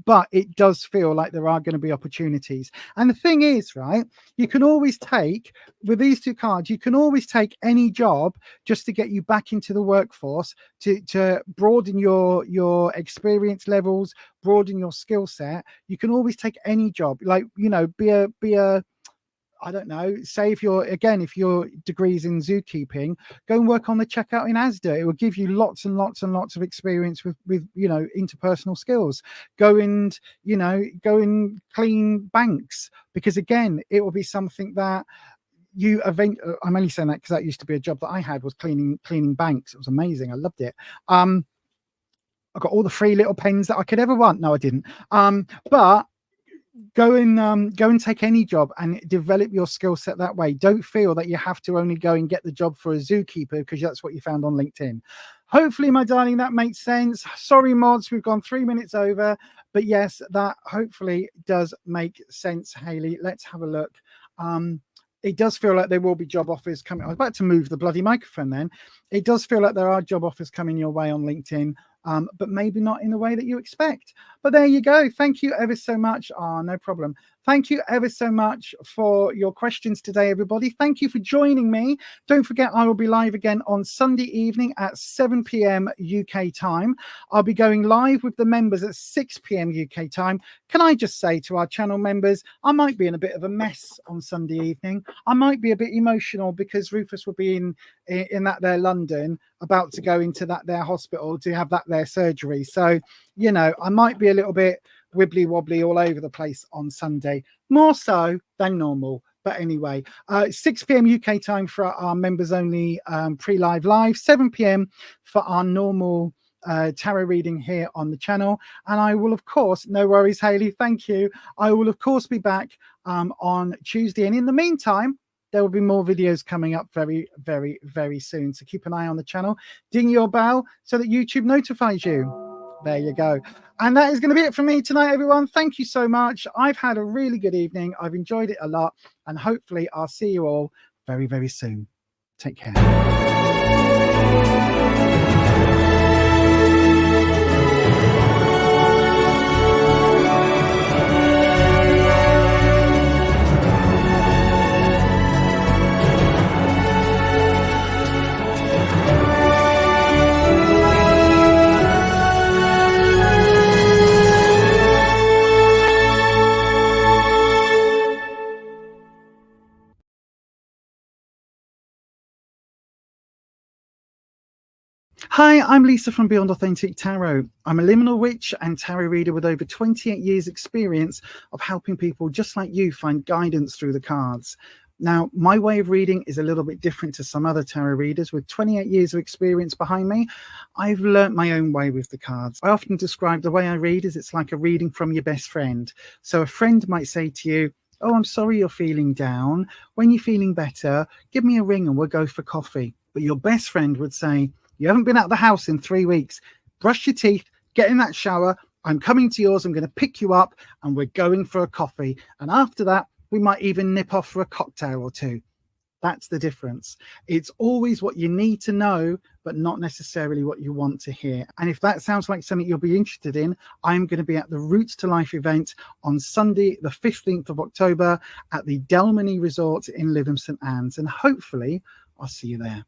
But it does feel like there are going to be opportunities. And the thing is, right, you can always take, with these 2 cards, you can always take any job just to get you back into the workforce, to broaden your experience levels, broaden your skill set. You can always take any job, like, you know, be a I don't know, say if your degree's in zookeeping, go and work on the checkout in Asda. It will give you lots and lots and lots of experience with you know, interpersonal skills. Go and clean banks, because again, it will be something that you I'm only saying that because that used to be a job that I had, was cleaning banks. It was amazing. I loved it. I got all the free little pens that I could ever want. No, I didn't. But go and take any job and develop your skill set that way. Don't feel that you have to only go and get the job for a zookeeper because that's what you found on LinkedIn. Hopefully, my darling, that makes sense. Sorry, mods, we've gone 3 minutes over, but yes, that hopefully does make sense, Hayley. Let's have a look. It does feel like there will be job offers coming. I was about to move the bloody microphone then. It does feel like there are job offers coming your way on LinkedIn, but maybe not in the way that you expect. But there you go. Thank you ever so much. No problem. Thank you ever so much for your questions today, everybody. Thank you for joining me. Don't forget, I will be live again on Sunday evening at 7 p.m. UK time. I'll be going live with the members at 6 p.m. UK time. Can I just say to our channel members, I might be in a bit of a mess on Sunday evening. I might be a bit emotional because Rufus will be in that there London, about to go into that there hospital to have that there surgery. So, you know, I might be a little bit wibbly wobbly all over the place on Sunday, more so than normal. But anyway, 6 p.m. UK time for our members only pre-live live, 7 p.m. for our normal tarot reading here on the channel. And I will, of course, no worries, Hayley, thank you. I will, of course, be back on Tuesday. And in the meantime, there will be more videos coming up very, very, very soon. So keep an eye on the channel. Ding your bell so that YouTube notifies you. There you go. And that is going to be it for me tonight, everyone. Thank you so much. I've had a really good evening. I've enjoyed it a lot. And hopefully I'll see you all very, very soon. Take care. Hi, I'm Lisa from Beyond Authentic Tarot. I'm a liminal witch and tarot reader with over 28 years experience of helping people just like you find guidance through the cards. Now, my way of reading is a little bit different to some other tarot readers. With 28 years of experience behind me, I've learnt my own way with the cards. I often describe the way I read as it's like a reading from your best friend. So a friend might say to you, "Oh, I'm sorry you're feeling down. When you're feeling better, give me a ring and we'll go for coffee." But your best friend would say, "You haven't been out of the house in 3 weeks. Brush your teeth, get in that shower. I'm coming to yours. I'm going to pick you up and we're going for a coffee. And after that, we might even nip off for a cocktail or two." That's the difference. It's always what you need to know, but not necessarily what you want to hear. And if that sounds like something you'll be interested in, I'm going to be at the Roots to Life event on Sunday, the 15th of October at the Delmany Resort in Lytham St Anne's. And hopefully I'll see you there.